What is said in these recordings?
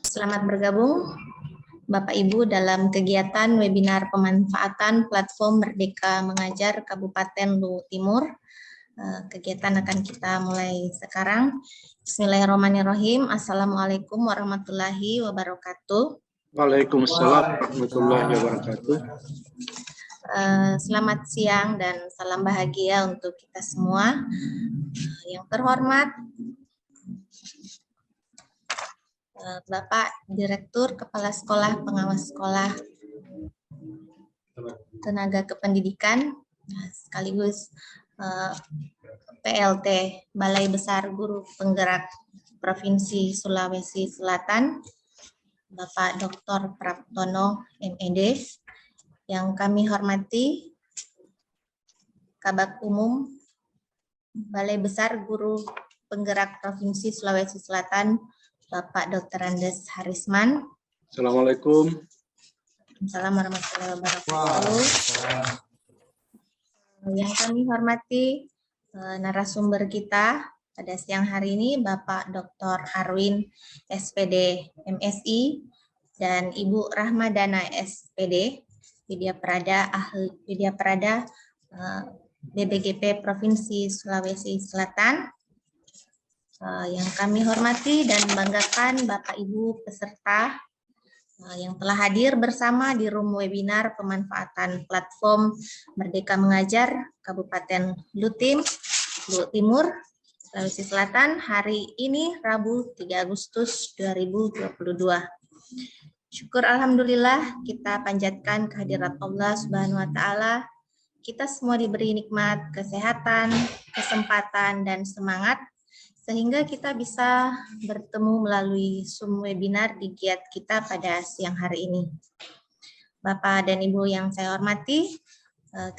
Selamat bergabung Bapak Ibu dalam kegiatan webinar pemanfaatan platform Merdeka Mengajar Kabupaten Luwu Timur. Kegiatan akan kita mulai sekarang. Bismillahirrahmanirrahim. Assalamualaikum warahmatullahi wabarakatuh. Waalaikumsalam warahmatullahi wabarakatuh. Selamat siang dan salam bahagia untuk kita semua. Yang terhormat Bapak Direktur Kepala Sekolah Pengawas Sekolah Tenaga Kependidikan sekaligus PLT Balai Besar Guru Penggerak Provinsi Sulawesi Selatan, Bapak Dr. Praptono MED, yang kami hormati Kabag Umum Balai Besar Guru Penggerak Provinsi Sulawesi Selatan, Bapak Dr. Andes Harisman. Assalamualaikum. Assalamualaikum warahmatullahi wabarakatuh. Yang kami hormati narasumber kita pada siang hari ini, Bapak Dr. Arwin SPD MSI dan Ibu Rahmadana SPD Widya Prada BBGP Provinsi Sulawesi Selatan. Yang kami hormati dan banggakan Bapak Ibu peserta yang telah hadir bersama di room webinar pemanfaatan platform Merdeka Mengajar Kabupaten Luwu Timur, Sulawesi Selatan hari ini Rabu 3 Agustus 2022. Syukur alhamdulillah kita panjatkan kehadirat Allah Subhanahu wa taala. Kita semua diberi nikmat kesehatan, kesempatan dan semangat sehingga kita bisa bertemu melalui Zoom webinar di giat kita pada siang hari ini. Bapak dan Ibu yang saya hormati,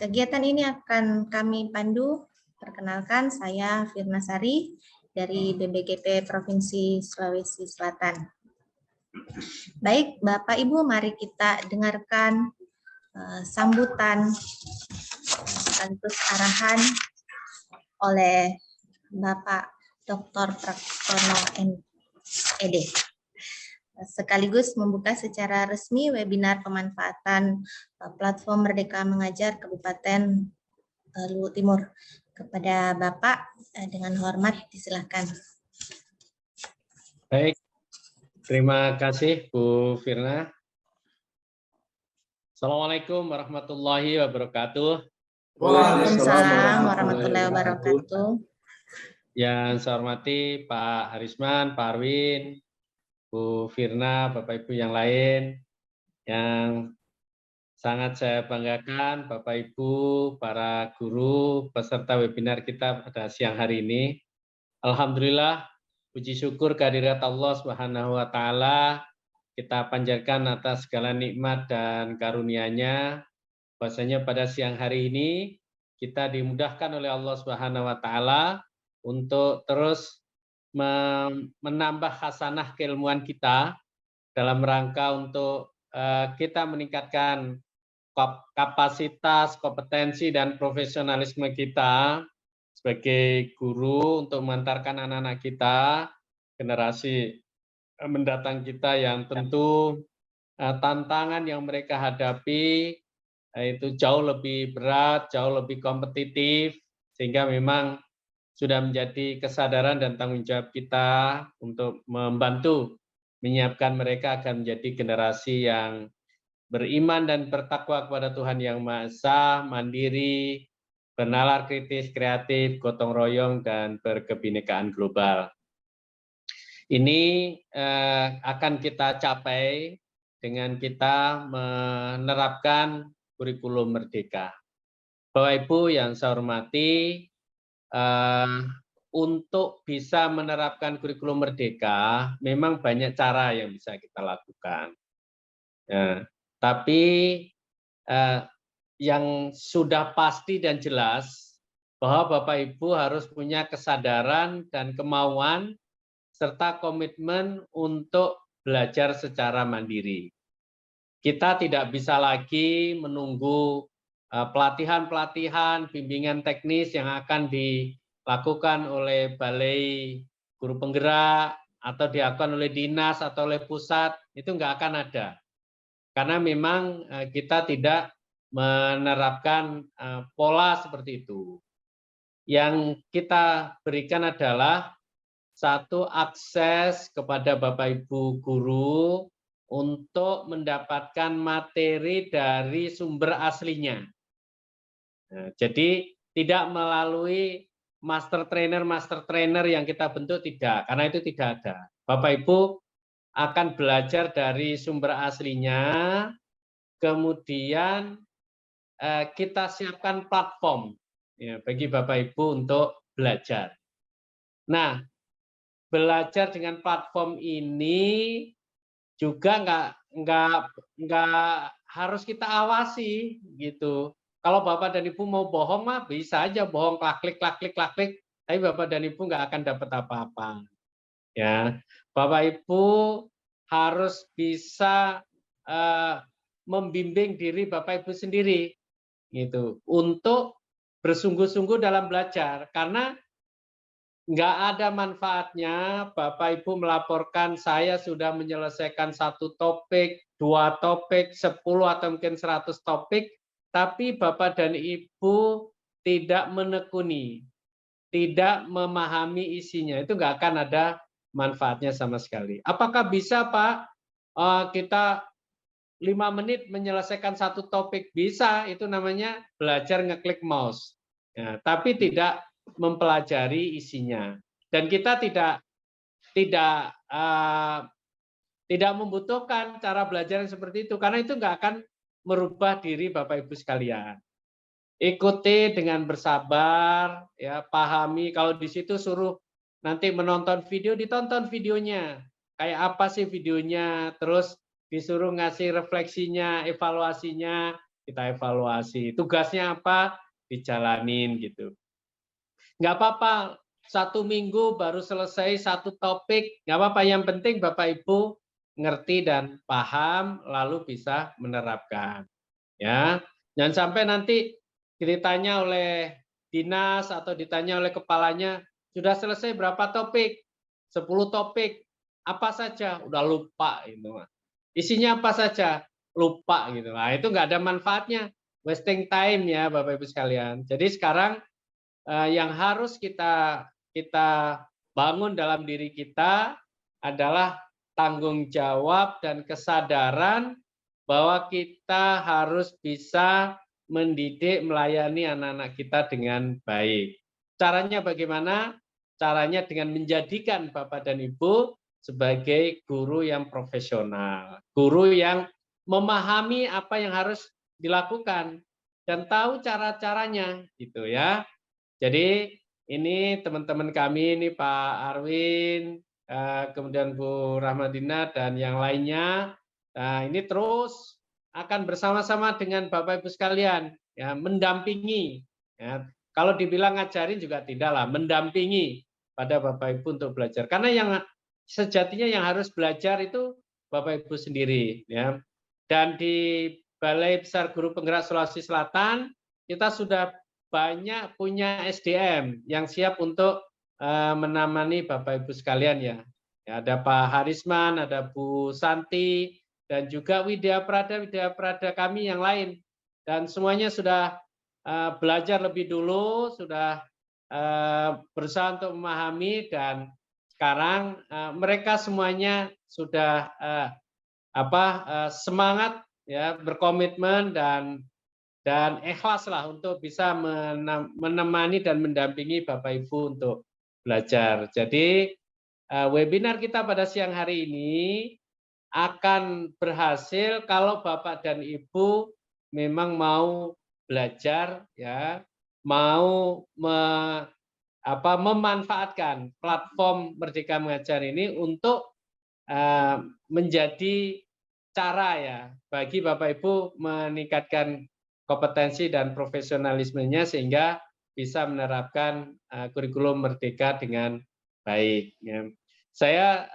kegiatan ini akan kami pandu. Perkenalkan, saya Firna Sari dari BBGP Provinsi Sulawesi Selatan. Baik, Bapak Ibu, mari kita dengarkan sambutan sekaligus arahan oleh Bapak Dr. Praptono MED. Sekaligus membuka secara resmi webinar pemanfaatan platform Merdeka Mengajar Kabupaten Luwu Timur. Kepada Bapak, dengan hormat disilakan. Baik, terima kasih Bu Firna. Assalamualaikum warahmatullahi wabarakatuh. Waalaikumsalam warahmatullahi wabarakatuh. Yang saya hormati Pak Harisman, Pak Arwin, Bu Firna, Bapak Ibu yang lain, yang sangat saya banggakan Bapak Ibu, para guru, peserta webinar kita pada siang hari ini. Alhamdulillah, puji syukur kehadirat Allah Subhanahu wa taala kita panjatkan atas segala nikmat dan karunia-Nya. Bahwasanya pada siang hari ini kita dimudahkan oleh Allah Subhanahu wa taala untuk terus menambah hasanah keilmuan kita dalam rangka untuk kita meningkatkan kapasitas, kompetensi, dan profesionalisme kita sebagai guru untuk mengantarkan anak-anak kita, generasi mendatang kita yang tentu tantangan yang mereka hadapi itu jauh lebih berat, jauh lebih kompetitif, sehingga memang sudah menjadi kesadaran dan tanggung jawab kita untuk membantu menyiapkan mereka agar menjadi generasi yang beriman dan bertakwa kepada Tuhan Yang Maha Esa, mandiri, bernalar kritis, kreatif, gotong royong, dan berkebinekaan global. Ini akan kita capai dengan kita menerapkan kurikulum merdeka. Bapak Ibu yang saya hormati, untuk bisa menerapkan kurikulum merdeka, memang banyak cara yang bisa kita lakukan. Ya, tapi yang sudah pasti dan jelas bahwa Bapak Ibu harus punya kesadaran dan kemauan serta komitmen untuk belajar secara mandiri. Kita tidak bisa lagi menunggu pelatihan-pelatihan, bimbingan teknis yang akan dilakukan oleh Balai Guru Penggerak atau dilakukan oleh dinas atau oleh pusat itu nggak akan ada. Karena memang kita tidak menerapkan pola seperti itu. Yang kita berikan adalah satu, akses kepada Bapak Ibu guru untuk mendapatkan materi dari sumber aslinya. Nah, jadi tidak melalui master trainer yang kita bentuk, tidak, karena itu tidak ada. Bapak Ibu akan belajar dari sumber aslinya, kemudian kita siapkan platform ya, bagi Bapak Ibu untuk belajar. Nah, belajar dengan platform ini juga nggak harus kita awasi gitu. Kalau Bapak dan Ibu mau bohong mah bisa aja bohong, klik, tapi Bapak dan Ibu nggak akan dapat apa-apa. Ya, Bapak Ibu harus bisa membimbing diri Bapak Ibu sendiri, gitu, untuk bersungguh-sungguh dalam belajar, karena nggak ada manfaatnya Bapak Ibu melaporkan saya sudah menyelesaikan 1 topik, 2 topik, 10 atau mungkin 100 topik, tapi Bapak dan Ibu tidak menekuni, tidak memahami isinya, itu nggak akan ada manfaatnya sama sekali. Apakah bisa Pak kita 5 menit menyelesaikan 1 topik? Bisa, itu namanya belajar ngeklik mouse. Ya, tapi tidak mempelajari isinya, dan kita tidak membutuhkan cara belajar yang seperti itu, karena itu nggak akan merubah diri Bapak Ibu sekalian. Ikuti dengan bersabar, ya, pahami. Kalau di situ suruh nanti menonton video, ditonton videonya. Kayak apa sih videonya? Terus disuruh ngasih refleksinya, evaluasinya, kita evaluasi. Tugasnya apa? Dijalanin gitu. Nggak apa-apa, 1 minggu baru selesai 1 topik, nggak apa-apa. Yang penting Bapak Ibu ngerti dan paham, lalu bisa menerapkan. Ya, jangan sampai nanti ditanya oleh dinas atau ditanya oleh kepalanya, sudah selesai berapa topik? 10 topik. Apa saja? Udah lupa itu. Isinya apa saja? Lupa gitu. Nah, itu nggak ada manfaatnya. Wasting time ya Bapak Ibu sekalian. Jadi sekarang yang harus kita bangun dalam diri kita adalah tanggung jawab dan kesadaran bahwa kita harus bisa mendidik, melayani anak-anak kita dengan baik. Caranya bagaimana? Caranya dengan menjadikan Bapak dan Ibu sebagai guru yang profesional, guru yang memahami apa yang harus dilakukan dan tahu cara-caranya, gitu ya. Jadi ini teman-teman kami, ini Pak Arwin, kemudian Bu Rahmadina dan yang lainnya, ini terus akan bersama-sama dengan Bapak Ibu sekalian, ya, mendampingi. Ya. Kalau dibilang ngajarin juga tidaklah, mendampingi pada Bapak Ibu untuk belajar. Karena yang sejatinya yang harus belajar itu Bapak Ibu sendiri. Ya. Dan di Balai Besar Guru Penggerak Sulawesi Selatan, kita sudah banyak punya SDM yang siap untuk menemani Bapak Ibu sekalian ya. Ya, ada Pak Harisman, ada Bu Santi, dan juga Widya Prada kami yang lain. Dan semuanya sudah belajar lebih dulu, sudah berusaha untuk memahami, dan sekarang mereka semuanya sudah semangat ya, berkomitmen dan ikhlaslah untuk bisa menemani dan mendampingi Bapak Ibu untuk belajar. Jadi webinar kita pada siang hari ini akan berhasil kalau Bapak dan Ibu memang mau belajar, ya, mau memanfaatkan platform Merdeka Mengajar ini untuk menjadi cara ya bagi Bapak Ibu meningkatkan kompetensi dan profesionalismenya sehingga bisa menerapkan kurikulum Merdeka dengan baik. Ya. Saya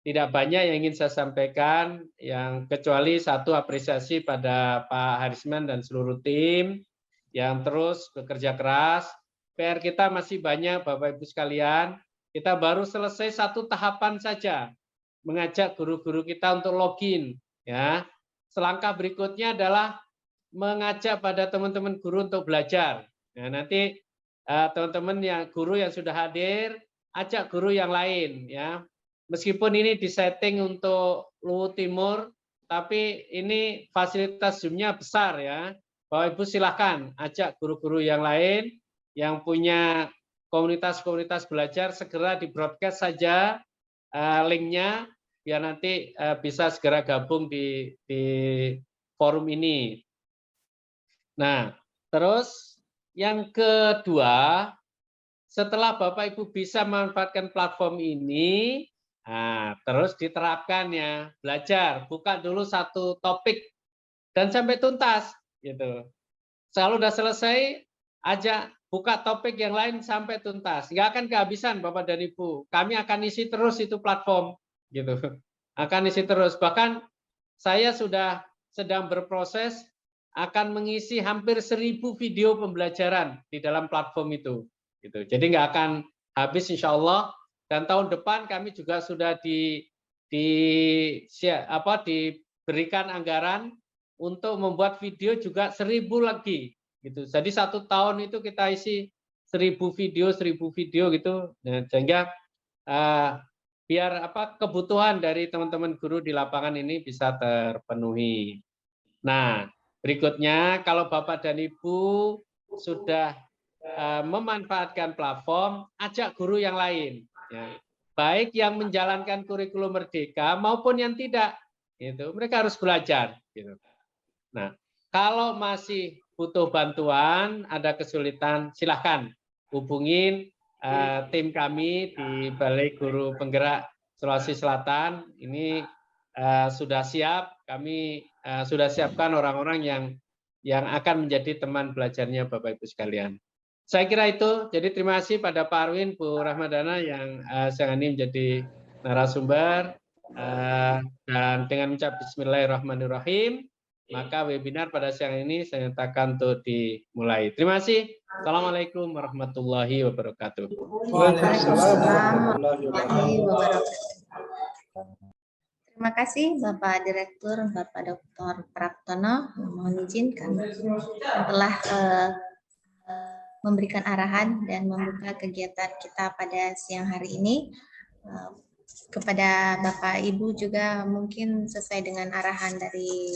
tidak banyak yang ingin saya sampaikan, yang kecuali satu apresiasi pada Pak Harisman dan seluruh tim yang terus bekerja keras. PR kita masih banyak Bapak Ibu sekalian, Kita baru selesai satu tahapan saja, mengajak guru-guru kita untuk login. Ya, selangkah berikutnya adalah mengajak pada teman-teman guru untuk belajar. Nah, nanti teman-teman guru yang sudah hadir, ajak guru yang lain. Ya, meskipun ini disetting untuk Luwu Timur, tapi ini fasilitas Zoom-nya besar ya. Bapak Ibu silakan ajak guru-guru yang lain yang punya komunitas-komunitas belajar, segera di broadcast saja linknya biar nanti bisa segera gabung di forum ini. Nah, terus yang kedua, setelah Bapak Ibu bisa memanfaatkan platform ini, nah, terus diterapkan ya, belajar, buka dulu satu topik dan sampai tuntas gitu. Kalau udah selesai, ajak buka topik yang lain sampai tuntas. Nggak akan kehabisan Bapak dan Ibu. Kami akan isi terus itu platform gitu. Akan isi terus. Bahkan saya sudah sedang berproses akan mengisi hampir 1000 video pembelajaran di dalam platform itu. Gitu. Jadi nggak akan habis insya Allah. Dan tahun depan kami juga sudah diberikan anggaran untuk membuat video juga 1000 lagi. Gitu. Jadi 1 tahun itu kita isi 1000 video gitu. Nah, sehingga biar kebutuhan dari teman-teman guru di lapangan ini bisa terpenuhi. Nah, berikutnya kalau Bapak dan Ibu sudah memanfaatkan platform, ajak guru yang lain, ya. Baik yang menjalankan kurikulum Merdeka maupun yang tidak, gitu. Mereka harus belajar. Gitu. Nah, kalau masih butuh bantuan, ada kesulitan, silahkan hubungin tim kami di Balai Guru Penggerak Sulawesi Selatan. Ini sudah siap, kami sudah siapkan orang-orang yang akan menjadi teman belajarnya Bapak Ibu sekalian. Saya kira itu. Jadi terima kasih pada Pak Arwin, Bu Rahmadana yang siang ini menjadi narasumber. Dan dengan mengucap Bismillahirrahmanirrahim, maka webinar pada siang ini saya nyatakan untuk dimulai. Terima kasih. Assalamualaikum warahmatullahi wabarakatuh. Waalaikumsalam warahmatullahi wabarakatuh. Terima kasih Bapak Direktur, Bapak Dr. Praptono. Mohon izin kami telah memberikan arahan dan membuka kegiatan kita pada siang hari ini. Kepada Bapak Ibu juga mungkin sesuai dengan arahan dari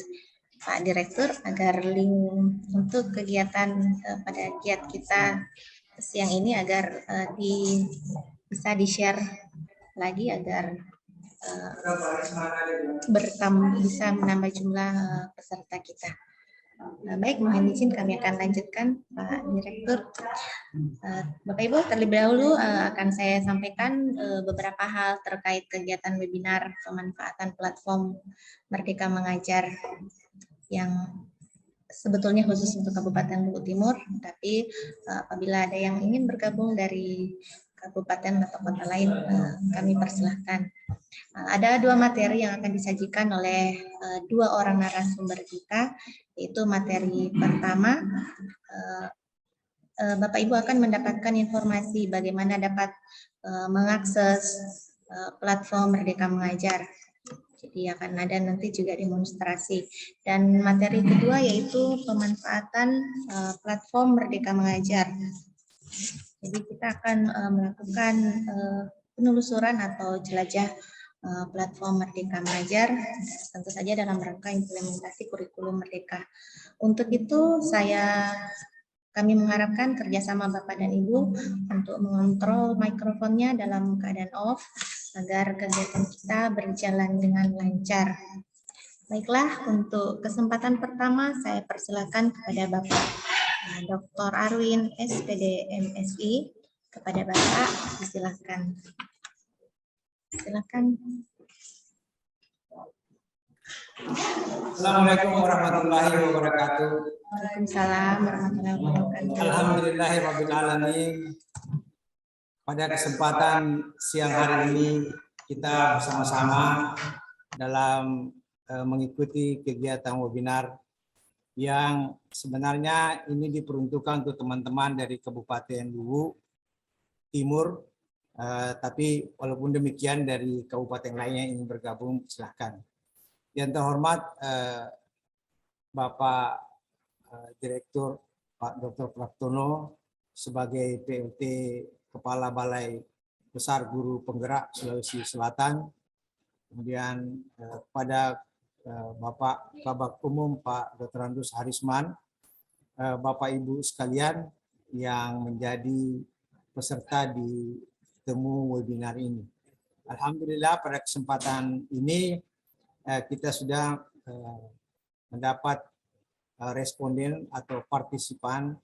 Pak Direktur agar link untuk kegiatan pada giat kita siang ini agar bisa di-share lagi agar bisa menambah jumlah peserta kita. Baik, mohon izin kami akan lanjutkan Pak Direktur. Bapak Ibu, terlebih dahulu akan saya sampaikan beberapa hal terkait kegiatan webinar pemanfaatan platform Merdeka Mengajar yang sebetulnya khusus untuk Kabupaten Luwu Timur, tapi apabila ada yang ingin bergabung dari kabupaten atau kota lain, kami persilahkan. Ada 2 materi yang akan disajikan oleh 2 orang narasumber kita, yaitu materi pertama, Bapak Ibu akan mendapatkan informasi bagaimana dapat mengakses platform Merdeka Mengajar. Jadi akan ada nanti juga demonstrasi. Dan materi kedua yaitu pemanfaatan platform Merdeka Mengajar. Jadi kita akan melakukan penelusuran atau jelajah platform Merdeka Mengajar, tentu saja dalam rangka implementasi kurikulum Merdeka. Untuk itu kami mengharapkan kerjasama Bapak dan Ibu untuk mengontrol mikrofonnya dalam keadaan off agar kegiatan kita berjalan dengan lancar. Baiklah, untuk kesempatan pertama saya persilakan kepada Bapak Dr. Arwin, SPD MSI. Kepada Bapak, silakan. Silakan. Assalamualaikum warahmatullahi wabarakatuh. Waalaikumsalam warahmatullahi wabarakatuh. Alhamdulillahirabbil alamin. Pada kesempatan siang hari ini kita bersama-sama dalam mengikuti kegiatan webinar yang sebenarnya ini diperuntukkan untuk teman-teman dari Kabupaten Luwu Timur Tapi walaupun demikian dari kabupaten lainnya yang ingin bergabung, silahkan. Yang terhormat Bapak Direktur Pak Dr. Praptono sebagai PLT Kepala Balai Besar Guru Penggerak Sulawesi Selatan, kemudian pada Bapak Kabak Umum Pak Dr. Andus Harisman, Bapak Ibu sekalian yang menjadi peserta di temu webinar ini. Alhamdulillah pada kesempatan ini kita sudah mendapat responden atau partisipan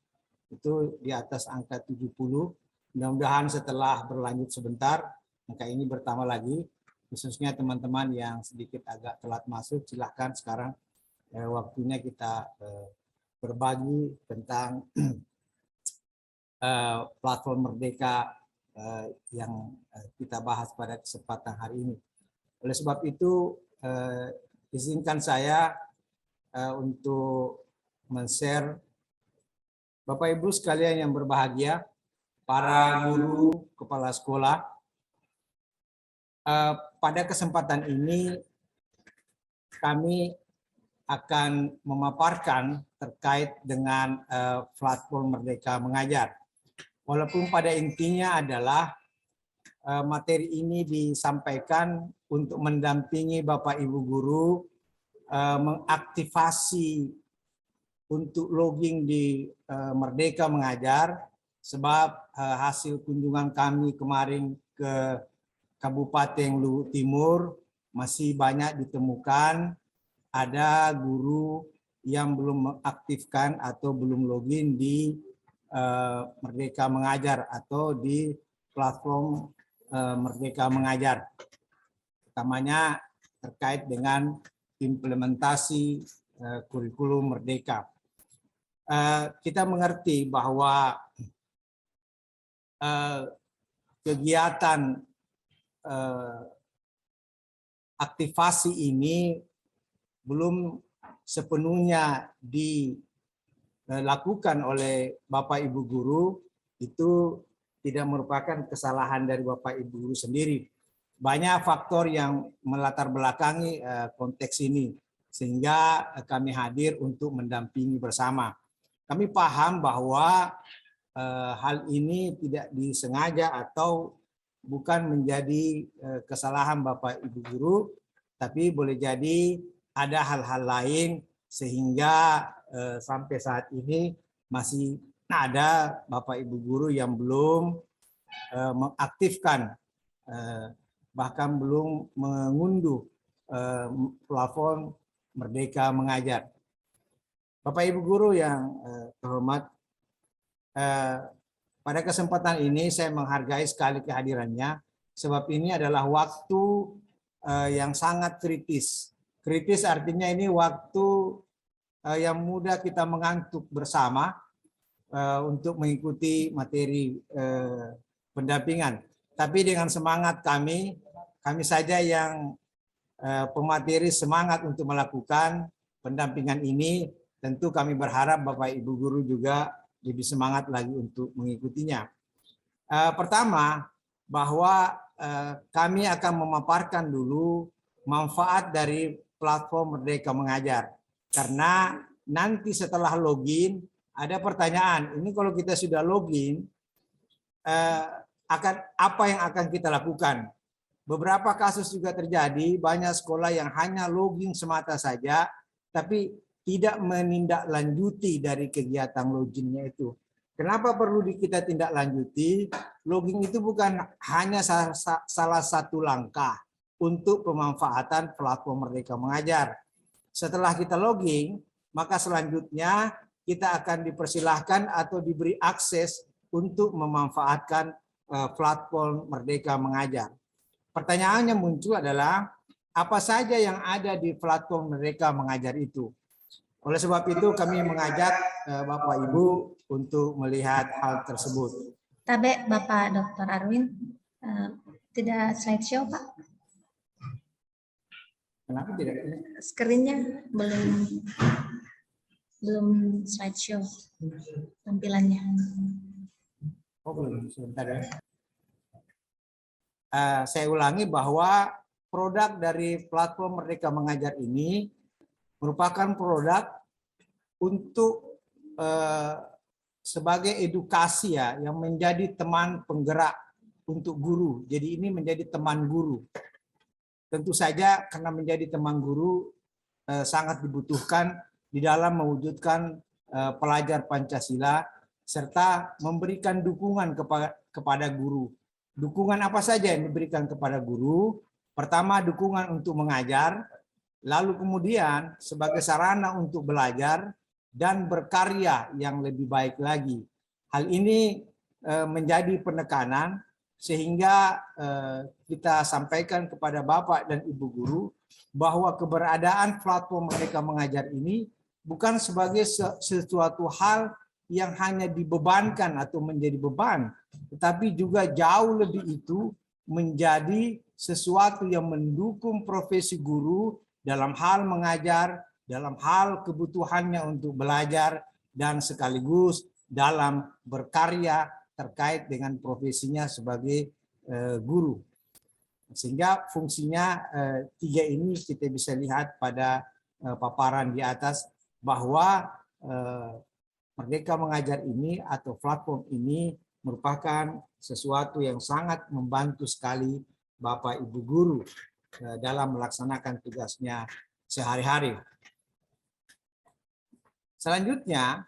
itu di atas angka 70. Mudah-mudahan setelah berlanjut sebentar, angka ini bertambah lagi. Khususnya teman-teman yang sedikit agak telat masuk, silahkan sekarang waktunya kita berbagi tentang platform Merdeka yang kita bahas pada kesempatan hari ini. Oleh sebab itu, izinkan saya untuk men-share Bapak Ibu sekalian yang berbahagia, para guru, kepala sekolah. Pada kesempatan ini kami akan memaparkan terkait dengan platform Merdeka Mengajar. Walaupun pada intinya adalah materi ini disampaikan untuk mendampingi Bapak Ibu guru mengaktifasi untuk logging di Merdeka Mengajar, sebab hasil kunjungan kami kemarin ke Kabupaten Luhut Timur masih banyak ditemukan ada guru yang belum mengaktifkan atau belum login di Merdeka Mengajar atau di platform Merdeka Mengajar. Utamanya terkait dengan implementasi kurikulum Merdeka. Kita mengerti bahwa kegiatan aktivasi ini belum sepenuhnya dilakukan oleh Bapak Ibu guru, itu tidak merupakan kesalahan dari Bapak Ibu guru sendiri. Banyak faktor yang melatar belakangi konteks ini, sehingga kami hadir untuk mendampingi bersama. Kami paham bahwa hal ini tidak disengaja atau bukan menjadi kesalahan Bapak Ibu guru, tapi boleh jadi ada hal-hal lain sehingga sampai saat ini masih ada Bapak Ibu guru yang belum mengaktifkan, bahkan belum mengunduh platform Merdeka Mengajar. Bapak Ibu guru yang terhormat, pada kesempatan ini saya menghargai sekali kehadirannya, sebab ini adalah waktu yang sangat kritis. Kritis artinya ini waktu yang mudah kita mengantuk bersama untuk mengikuti materi pendampingan. Tapi dengan semangat kami saja yang pemateri semangat untuk melakukan pendampingan ini, tentu kami berharap Bapak Ibu guru juga lebih semangat lagi untuk mengikutinya. Pertama, bahwa kami akan memaparkan dulu manfaat dari platform Merdeka Mengajar. Karena nanti setelah login, ada pertanyaan, ini kalau kita sudah login, apa yang akan kita lakukan? Beberapa kasus juga terjadi, banyak sekolah yang hanya login semata saja, tapi tidak menindaklanjuti dari kegiatan loginnya itu. Kenapa perlu kita tindak lanjuti? Logging itu bukan hanya salah satu langkah untuk pemanfaatan platform Merdeka Mengajar. Setelah kita logging, maka selanjutnya kita akan dipersilahkan atau diberi akses untuk memanfaatkan platform Merdeka Mengajar. Pertanyaannya muncul adalah, apa saja yang ada di platform Merdeka Mengajar itu? Oleh sebab itu kami mengajak Bapak Ibu untuk melihat hal tersebut. Tabe Bapak Dr. Arwin, tidak slideshow Pak? Kenapa tidak? Screen-nya belum slideshow tampilannya. Oh belum, sebentar ya. saya ulangi bahwa produk dari platform Merdeka Mengajar ini merupakan produk untuk sebagai edukasi ya, yang menjadi teman penggerak untuk guru. Jadi ini menjadi teman guru. Tentu saja karena menjadi teman guru sangat dibutuhkan di dalam mewujudkan pelajar Pancasila serta memberikan dukungan kepada guru. Dukungan apa saja yang diberikan kepada guru? Pertama, dukungan untuk mengajar, lalu kemudian sebagai sarana untuk belajar dan berkarya yang lebih baik lagi. Hal ini menjadi penekanan sehingga kita sampaikan kepada Bapak dan Ibu guru bahwa keberadaan platform Merdeka Mengajar ini bukan sebagai sesuatu hal yang hanya dibebankan atau menjadi beban, tetapi juga jauh lebih itu menjadi sesuatu yang mendukung profesi guru dalam hal mengajar, dalam hal kebutuhannya untuk belajar, dan sekaligus dalam berkarya terkait dengan profesinya sebagai guru. Sehingga fungsinya tiga ini kita bisa lihat pada paparan di atas bahwa Merdeka Mengajar ini atau platform ini merupakan sesuatu yang sangat membantu sekali Bapak Ibu guru dalam melaksanakan tugasnya sehari-hari. Selanjutnya,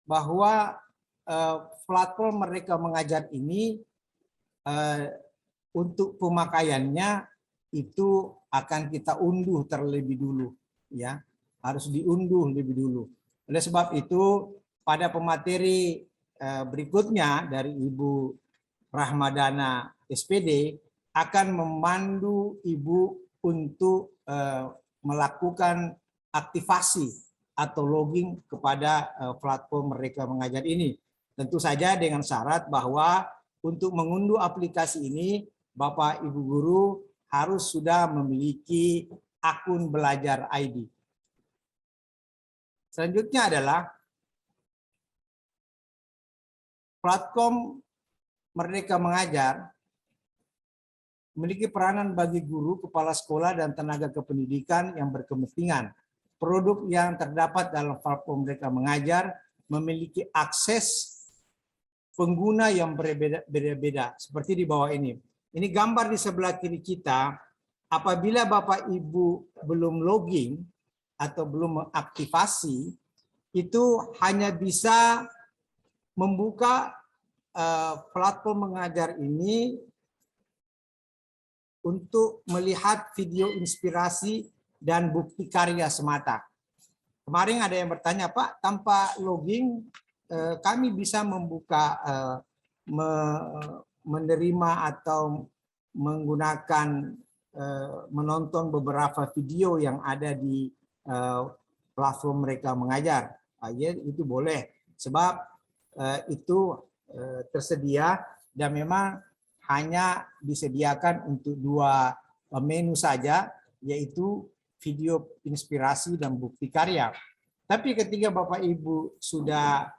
bahwa platform Merdeka Mengajar ini untuk pemakaiannya itu akan kita unduh terlebih dulu, ya, harus diunduh lebih dulu. Oleh sebab itu, pada pemateri berikutnya dari Ibu Rahmadana SPD akan memandu Ibu untuk melakukan aktivasi atau login kepada platform Merdeka Mengajar ini. Tentu saja dengan syarat bahwa untuk mengunduh aplikasi ini, Bapak Ibu guru harus sudah memiliki akun Belajar ID. Selanjutnya adalah platform Merdeka Mengajar memiliki peranan bagi guru, kepala sekolah, dan tenaga kependidikan yang berkepentingan. Produk yang terdapat dalam platform Merdeka Mengajar memiliki akses pengguna yang berbeda-beda, seperti di bawah ini. Ini gambar di sebelah kiri kita. Apabila Bapak Ibu belum login atau belum mengaktifasi, itu hanya bisa membuka platform mengajar ini untuk melihat video inspirasi dan bukti karya semata. Kemarin ada yang bertanya, Pak, tanpa login kami bisa membuka, menerima atau menggunakan, menonton beberapa video yang ada di platform Merdeka Mengajar. Ya, itu boleh, sebab itu tersedia dan memang hanya disediakan untuk 2 menu saja, yaitu video inspirasi dan bukti karya. Tapi ketika Bapak Ibu sudah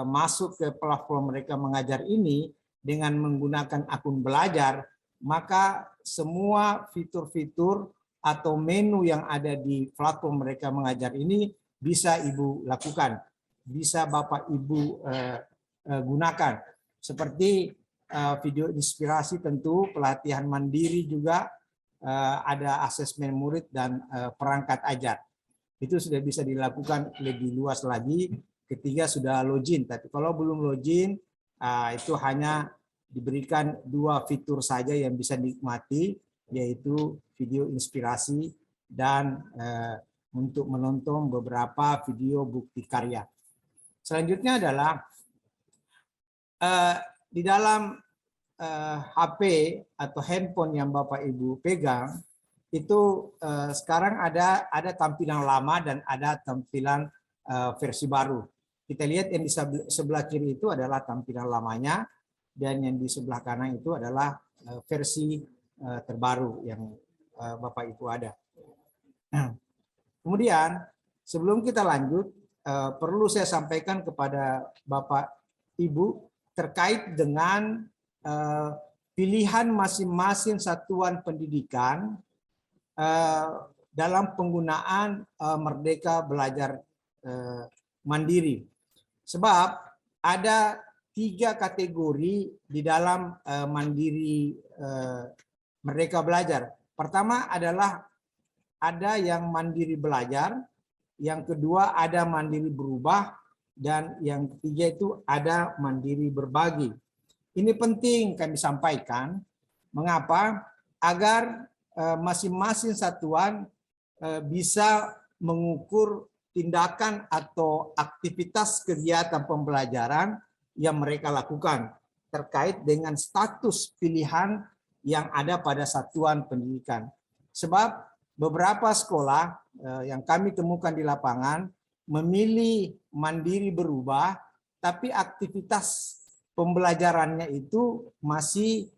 masuk ke platform Merdeka Mengajar ini dengan menggunakan akun belajar, maka semua fitur-fitur atau menu yang ada di platform Merdeka Mengajar ini bisa Ibu lakukan, bisa Bapak Ibu gunakan. Seperti video inspirasi, tentu pelatihan mandiri juga, ada asesmen murid dan perangkat ajar. Itu sudah bisa dilakukan lebih luas lagi ketika sudah login. Tapi kalau belum login, itu hanya diberikan 2 fitur saja yang bisa dinikmati, yaitu video inspirasi dan untuk menonton beberapa video bukti karya. Selanjutnya adalah di dalam HP atau handphone yang Bapak Ibu pegang, itu sekarang ada tampilan lama dan ada tampilan versi baru. Kita lihat yang di sebelah kiri itu adalah tampilan lamanya, dan yang di sebelah kanan itu adalah versi terbaru yang Bapak Ibu ada. Kemudian sebelum kita lanjut, perlu saya sampaikan kepada Bapak Ibu terkait dengan pilihan masing-masing satuan pendidikan dalam penggunaan Merdeka Belajar Mandiri. Sebab ada 3 kategori di dalam Mandiri Merdeka Belajar. Pertama adalah ada yang mandiri belajar, yang kedua ada mandiri berubah, dan yang ketiga itu ada mandiri berbagi. Ini penting kami sampaikan. Mengapa? Agar masing-masing satuan bisa mengukur tindakan atau aktivitas kegiatan pembelajaran yang mereka lakukan terkait dengan status pilihan yang ada pada satuan pendidikan. Sebab beberapa sekolah yang kami temukan di lapangan memilih mandiri berubah, tapi aktivitas pembelajarannya itu masih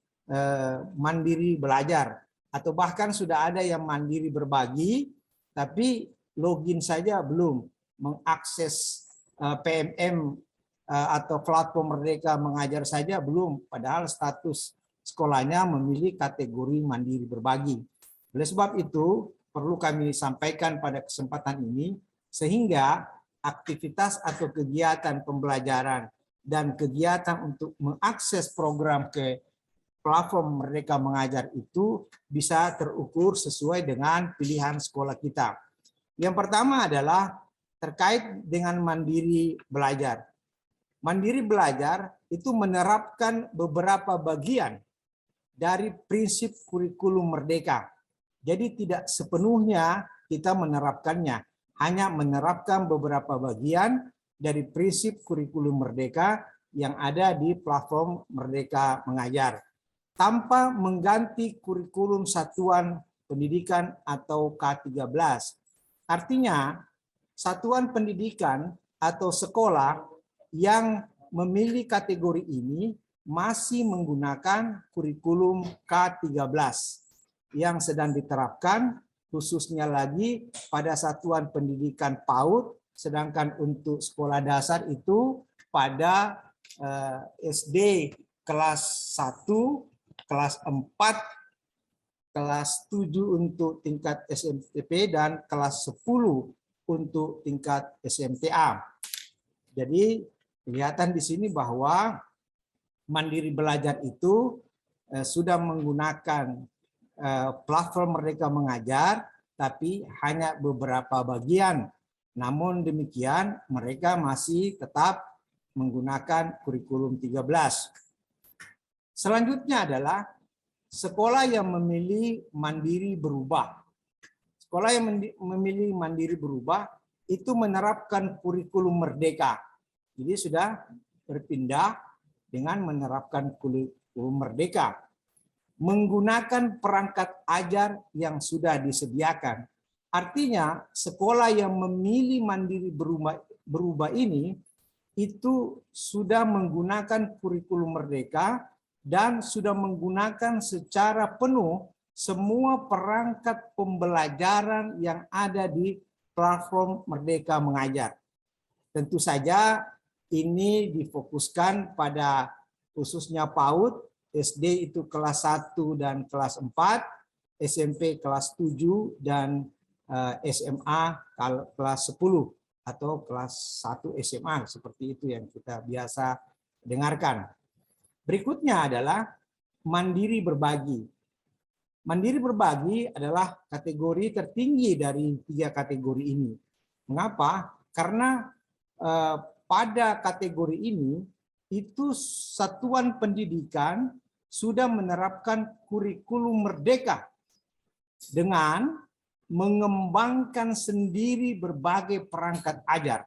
mandiri belajar. Atau bahkan sudah ada yang mandiri berbagi, tapi login saja belum, mengakses PMM atau platform Merdeka Mengajar saja belum, padahal status sekolahnya memilih kategori mandiri berbagi. Oleh sebab itu, perlu kami sampaikan pada kesempatan ini, sehingga aktivitas atau kegiatan pembelajaran dan kegiatan untuk mengakses program ke platform Merdeka Mengajar itu bisa terukur sesuai dengan pilihan sekolah kita. Yang pertama adalah terkait dengan mandiri belajar. Mandiri belajar itu menerapkan beberapa bagian dari prinsip kurikulum merdeka. Jadi tidak sepenuhnya kita menerapkannya, hanya menerapkan beberapa bagian dari prinsip kurikulum merdeka yang ada di platform Merdeka Mengajar, tanpa mengganti kurikulum satuan pendidikan atau K13. Artinya, satuan pendidikan atau sekolah yang memilih kategori ini masih menggunakan kurikulum K13 yang sedang diterapkan, khususnya lagi pada satuan pendidikan PAUD, sedangkan untuk sekolah dasar itu pada SD kelas 1, kelas 4, kelas 7 untuk tingkat SMP, dan kelas 10 untuk tingkat SMTA. Jadi kelihatan di sini bahwa mandiri belajar itu sudah menggunakan platform Merdeka Mengajar, tapi hanya beberapa bagian. Namun demikian, mereka masih tetap menggunakan kurikulum 13. Selanjutnya adalah sekolah yang memilih mandiri berubah. Sekolah yang memilih mandiri berubah itu menerapkan kurikulum merdeka. Jadi sudah berpindah dengan menerapkan kurikulum merdeka, menggunakan perangkat ajar yang sudah disediakan. Artinya sekolah yang memilih mandiri berubah ini itu sudah menggunakan kurikulum merdeka dan sudah menggunakan secara penuh semua perangkat pembelajaran yang ada di platform Merdeka Mengajar. Tentu saja ini difokuskan pada khususnya PAUD, SD itu kelas 1 dan kelas 4, SMP kelas 7, dan SMA kelas 10 atau kelas 1 SMA, seperti itu yang kita biasa dengarkan. Berikutnya adalah mandiri berbagi. Mandiri berbagi adalah kategori tertinggi dari 3 kategori ini. Mengapa? Karena pada kategori ini itu satuan pendidikan sudah menerapkan kurikulum merdeka dengan mengembangkan sendiri berbagai perangkat ajar.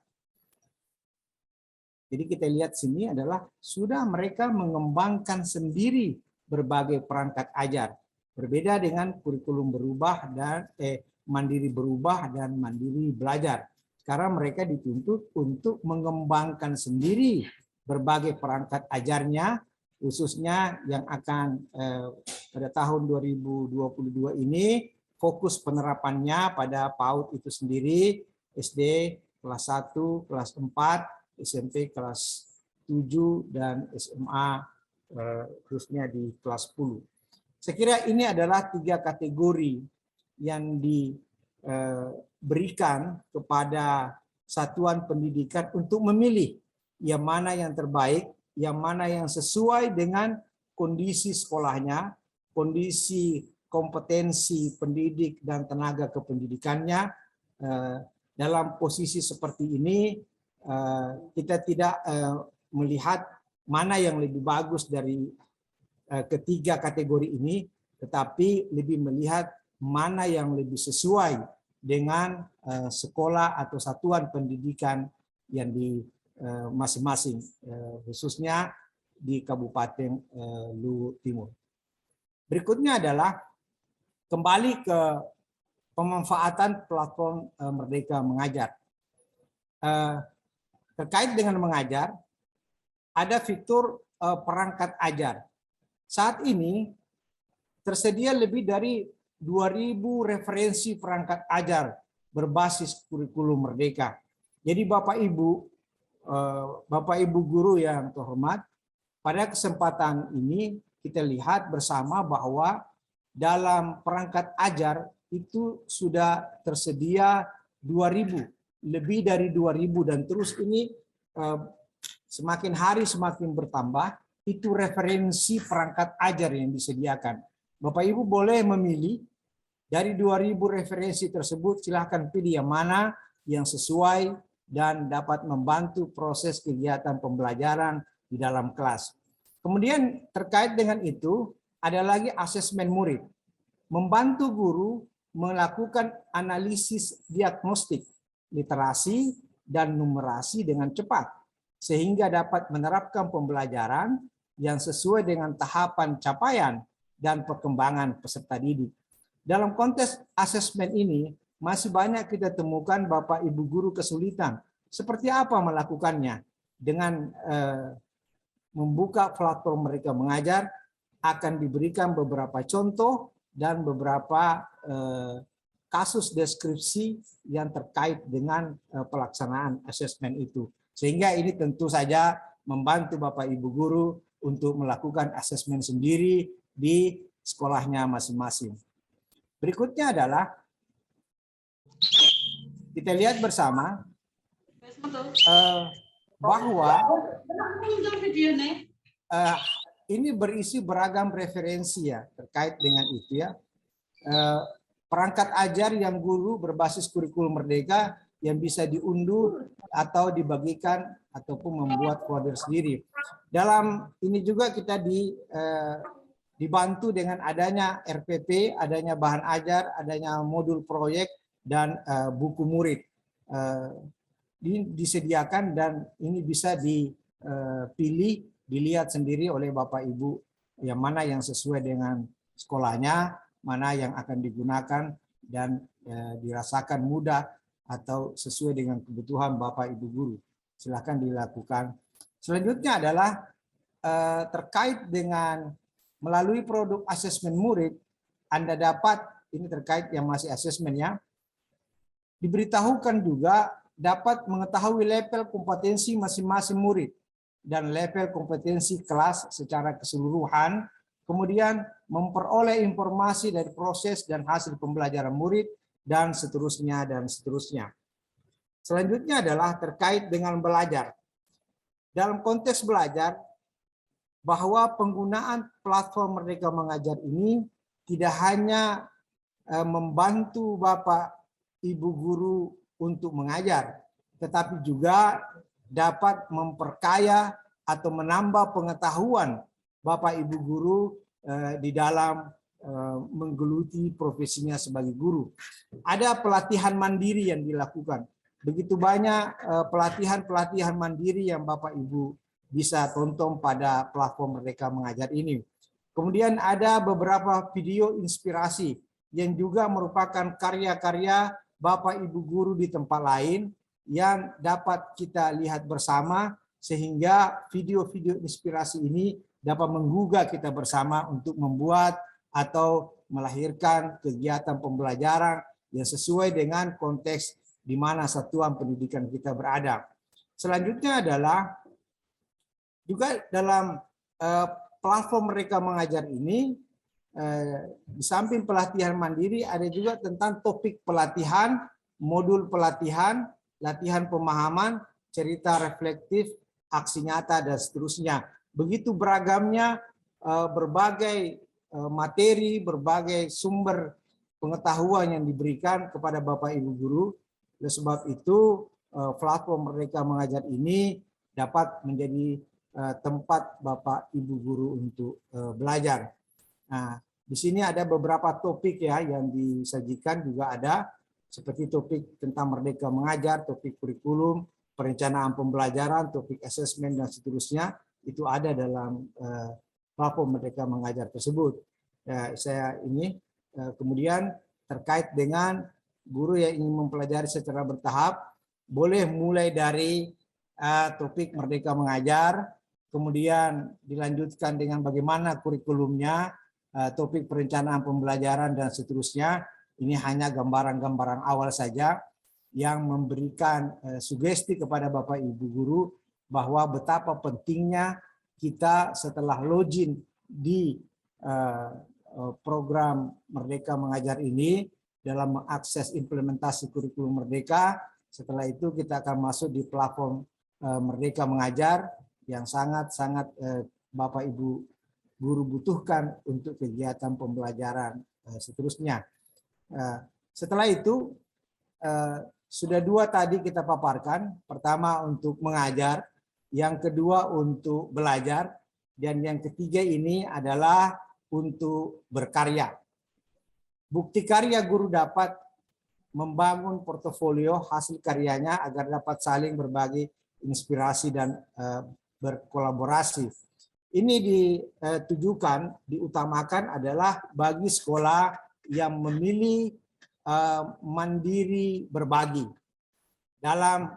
Jadi kita lihat sini adalah sudah mereka mengembangkan sendiri berbagai perangkat ajar. Berbeda dengan kurikulum berubah dan mandiri berubah dan mandiri belajar. Karena mereka dituntut untuk mengembangkan sendiri berbagai perangkat ajarnya, khususnya yang akan pada tahun 2022 ini fokus penerapannya pada PAUD itu sendiri, SD kelas 1, kelas 4, SMP kelas 7, dan SMA khususnya di kelas 10. Saya kira ini adalah 3 kategori yang diberikan kepada satuan pendidikan untuk memilih yang mana yang terbaik, yang mana yang sesuai dengan kondisi sekolahnya, kondisi kompetensi pendidik dan tenaga kependidikannya. Dalam posisi seperti ini, kita tidak melihat mana yang lebih bagus dari ketiga kategori ini, tetapi lebih melihat mana yang lebih sesuai dengan sekolah atau satuan pendidikan yang di masing-masing, khususnya di Kabupaten Luwu Timur. Berikutnya adalah kembali ke pemanfaatan platform Merdeka Mengajar. Terkait dengan mengajar, ada fitur perangkat ajar. Saat ini tersedia lebih dari 2.000 referensi perangkat ajar berbasis kurikulum Merdeka. Jadi Bapak Ibu guru yang terhormat, pada kesempatan ini kita lihat bersama bahwa dalam perangkat ajar itu sudah tersedia 2.000, lebih dari 2.000, dan terus ini semakin hari semakin bertambah. Itu referensi perangkat ajar yang disediakan. Bapak Ibu boleh memilih dari 2.000 referensi tersebut, silahkan pilih yang mana yang sesuai dan dapat membantu proses kegiatan pembelajaran di dalam kelas. Kemudian terkait dengan itu, ada lagi asesmen murid. Membantu guru melakukan analisis diagnostik, literasi, dan numerasi dengan cepat, sehingga dapat menerapkan pembelajaran yang sesuai dengan tahapan capaian dan perkembangan peserta didik. Dalam konteks asesmen ini, masih banyak kita temukan Bapak Ibu guru kesulitan. Seperti apa melakukannya? Dengan membuka platform Merdeka Mengajar, akan diberikan beberapa contoh dan beberapa kasus deskripsi yang terkait dengan pelaksanaan asesmen itu. Sehingga ini tentu saja membantu Bapak Ibu guru untuk melakukan asesmen sendiri di sekolahnya masing-masing. Berikutnya adalah kita lihat bersama bahwa ini berisi beragam referensi ya terkait dengan itu ya. Perangkat ajar yang guru berbasis kurikulum Merdeka yang bisa diunduh atau dibagikan ataupun membuat folder sendiri. Dalam ini juga kita dibantu dengan adanya RPP, adanya bahan ajar, adanya modul proyek, dan buku murid. Disediakan dan ini bisa dipilih, dilihat sendiri oleh Bapak Ibu yang mana yang sesuai dengan sekolahnya, mana yang akan digunakan dan dirasakan mudah atau sesuai dengan kebutuhan Bapak Ibu guru. Silakan dilakukan. Selanjutnya adalah terkait dengan melalui produk asesmen murid, Anda dapat, ini terkait yang masih asesmennya, diberitahukan juga dapat mengetahui level kompetensi masing-masing murid dan level kompetensi kelas secara keseluruhan, kemudian memperoleh informasi dari proses dan hasil pembelajaran murid, dan seterusnya, dan seterusnya. Selanjutnya adalah terkait dengan belajar. Dalam konteks belajar, bahwa penggunaan platform Merdeka Mengajar ini tidak hanya membantu Bapak Ibu guru untuk mengajar, tetapi juga dapat memperkaya atau menambah pengetahuan Bapak Ibu guru di dalam menggeluti profesinya sebagai guru. Ada pelatihan mandiri yang dilakukan. Begitu banyak pelatihan-pelatihan mandiri yang Bapak Ibu bisa tonton pada platform Merdeka Mengajar ini. Kemudian ada beberapa video inspirasi yang juga merupakan karya-karya Bapak Ibu guru di tempat lain yang dapat kita lihat bersama, sehingga video-video inspirasi ini dapat menggugah kita bersama untuk membuat atau melahirkan kegiatan pembelajaran yang sesuai dengan konteks di mana satuan pendidikan kita berada. Selanjutnya adalah juga dalam platform Merdeka Mengajar ini, di samping pelatihan mandiri ada juga tentang topik pelatihan, modul pelatihan, latihan pemahaman, cerita reflektif, aksi nyata, dan seterusnya. Begitu beragamnya berbagai materi, berbagai sumber pengetahuan yang diberikan kepada Bapak Ibu guru. Oleh sebab itu platform Merdeka Mengajar ini dapat menjadi tempat Bapak Ibu guru untuk belajar. Nah, di sini ada beberapa topik ya yang disajikan, juga ada seperti topik tentang Merdeka Mengajar, topik kurikulum, perencanaan pembelajaran, topik asesmen, dan seterusnya. Itu ada dalam platform Merdeka Mengajar tersebut. Saya ini kemudian terkait dengan guru yang ingin mempelajari secara bertahap, boleh mulai dari topik Merdeka Mengajar, kemudian dilanjutkan dengan bagaimana kurikulumnya, topik perencanaan pembelajaran, dan seterusnya. Ini hanya gambaran-gambaran awal saja yang memberikan sugesti kepada Bapak Ibu guru bahwa betapa pentingnya kita setelah login di program Merdeka Mengajar ini dalam mengakses implementasi kurikulum Merdeka. Setelah itu kita akan masuk di platform Merdeka Mengajar yang sangat-sangat Bapak Ibu guru butuhkan untuk kegiatan pembelajaran seterusnya. Setelah itu sudah dua tadi kita paparkan. Pertama untuk mengajar, yang kedua untuk belajar, dan yang ketiga ini adalah untuk berkarya. Bukti karya guru dapat membangun portofolio hasil karyanya agar dapat saling berbagi inspirasi dan berkolaborasi. Ini ditujukan, diutamakan adalah bagi sekolah yang memilih mandiri berbagi. Dalam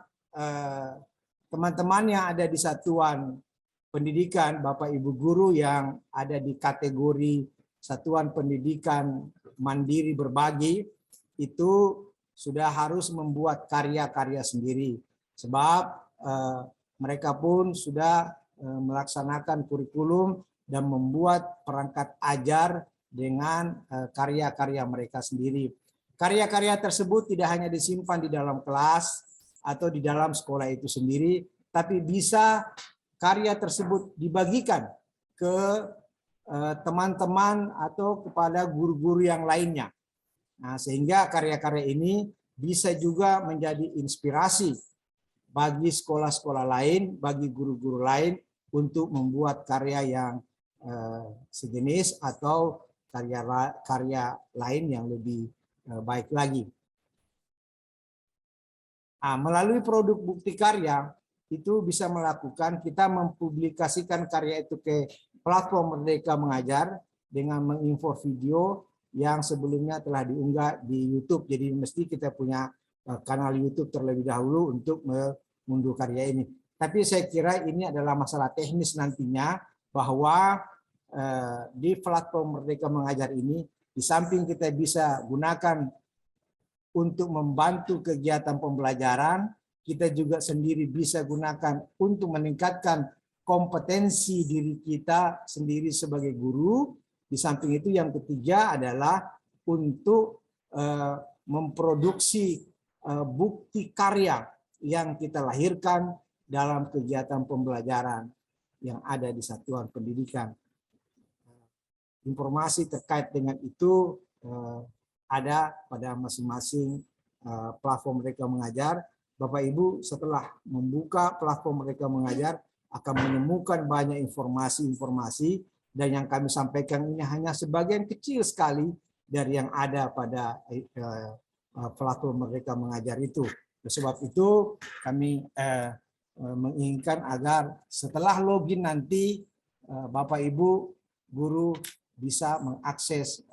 teman-teman yang ada di satuan pendidikan, Bapak Ibu guru yang ada di kategori satuan pendidikan mandiri berbagi, itu sudah harus membuat karya-karya sendiri. Sebab mereka pun sudah melaksanakan kurikulum dan membuat perangkat ajar dengan karya-karya mereka sendiri. Karya-karya tersebut tidak hanya disimpan di dalam kelas atau di dalam sekolah itu sendiri, tapi bisa karya tersebut dibagikan ke teman-teman atau kepada guru-guru yang lainnya. Nah, sehingga karya-karya ini bisa juga menjadi inspirasi bagi sekolah-sekolah lain, bagi guru-guru lain untuk membuat karya yang sejenis atau karya lain yang lebih baik lagi. Nah, melalui produk bukti karya itu bisa melakukan, kita mempublikasikan karya itu ke platform Merdeka Mengajar dengan menginfo video yang sebelumnya telah diunggah di YouTube. Jadi mesti kita punya kanal YouTube terlebih dahulu untuk mengunduh karya ini. Tapi saya kira ini adalah masalah teknis nantinya, bahwa di platform Merdeka Mengajar ini, di samping kita bisa gunakan untuk membantu kegiatan pembelajaran, kita juga sendiri bisa gunakan untuk meningkatkan kompetensi diri kita sendiri sebagai guru. Di samping itu yang ketiga adalah untuk memproduksi bukti karya yang kita lahirkan dalam kegiatan pembelajaran yang ada di satuan pendidikan. Informasi terkait dengan itu ada pada masing-masing platform Merdeka Mengajar. Bapak Ibu setelah membuka platform Merdeka Mengajar akan menemukan banyak informasi-informasi, dan yang kami sampaikan ini hanya sebagian kecil sekali dari yang ada pada platform Merdeka Mengajar itu. Sebab itu kami menginginkan agar setelah login nanti Bapak Ibu guru bisa mengakses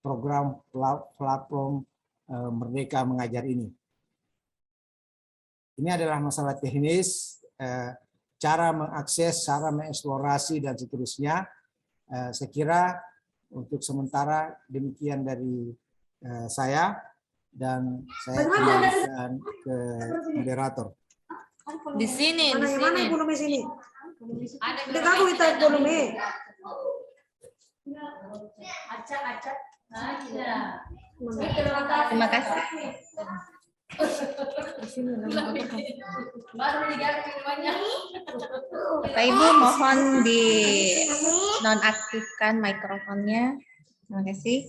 program platform Merdeka Mengajar ini. Ini adalah masalah teknis, cara mengakses, cara mengeksplorasi, dan seterusnya. Saya kira untuk sementara demikian dari saya, dan saya kembalikan ke moderator. Di sini, di sini. Ada volume sini. Ada aku minta volume. Terima kasih. Bapak Ibu mohon di nonaktifkan mikrofonnya. Terima kasih.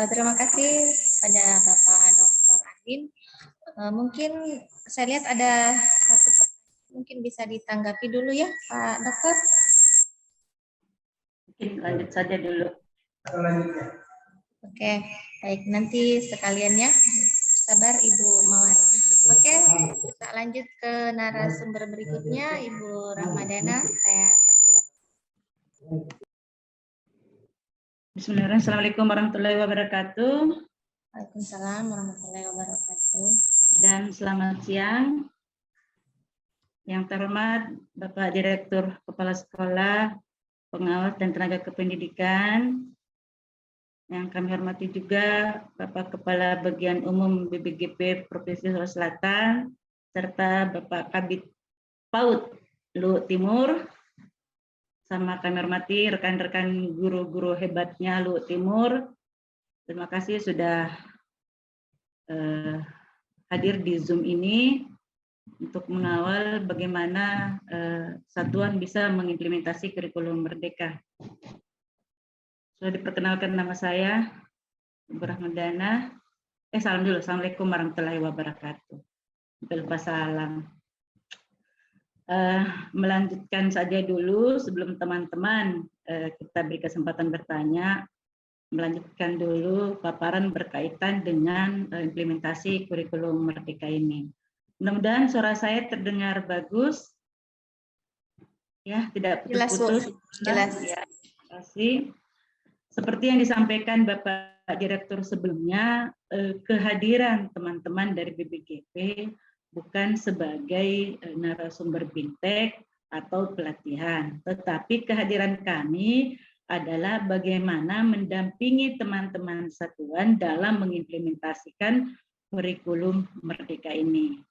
Terima kasih pada Bapak Dr. Arwin. Mungkin saya lihat ada satu pertanyaan, mungkin bisa ditanggapi dulu ya Pak Dokter. Mungkin lanjut saja dulu. Oke, baik, nanti sekalian ya. Sabar Ibu Mawar. Oke, kita lanjut ke narasumber berikutnya, Ibu Rahmadana. Saya persilakan. Bismillahirrahmanirrahim. Assalamualaikum warahmatullahi wabarakatuh. Waalaikumsalam warahmatullahi wabarakatuh. Dan selamat siang. Yang terhormat Bapak Direktur Kepala Sekolah, Pengawas dan Tenaga Kependidikan. Yang kami hormati juga Bapak Kepala Bagian Umum BPGP Provinsi Sulawesi Selatan, serta Bapak Kabid PAUD Luhut Timur. Sama kami hormati rekan-rekan guru-guru hebatnya Luhut Timur. Terima kasih sudah hadir di Zoom ini untuk mengawal bagaimana satuan bisa mengimplementasi kurikulum Merdeka. Sudah diperkenalkan nama saya, Ibu Rahmadana. Salam dulu. Assalamualaikum warahmatullahi wabarakatuh. Lupa salam. Melanjutkan saja dulu sebelum teman-teman kita beri kesempatan bertanya. Melanjutkan dulu paparan berkaitan dengan implementasi kurikulum Merdeka ini. Mudah-mudahan suara saya terdengar bagus. Ya, tidak putus-putus. Jelas. Ya, terima kasih. Seperti yang disampaikan Bapak Direktur sebelumnya, kehadiran teman-teman dari BPGP bukan sebagai narasumber bintek atau pelatihan, tetapi kehadiran kami adalah bagaimana mendampingi teman-teman satuan dalam mengimplementasikan kurikulum Merdeka ini.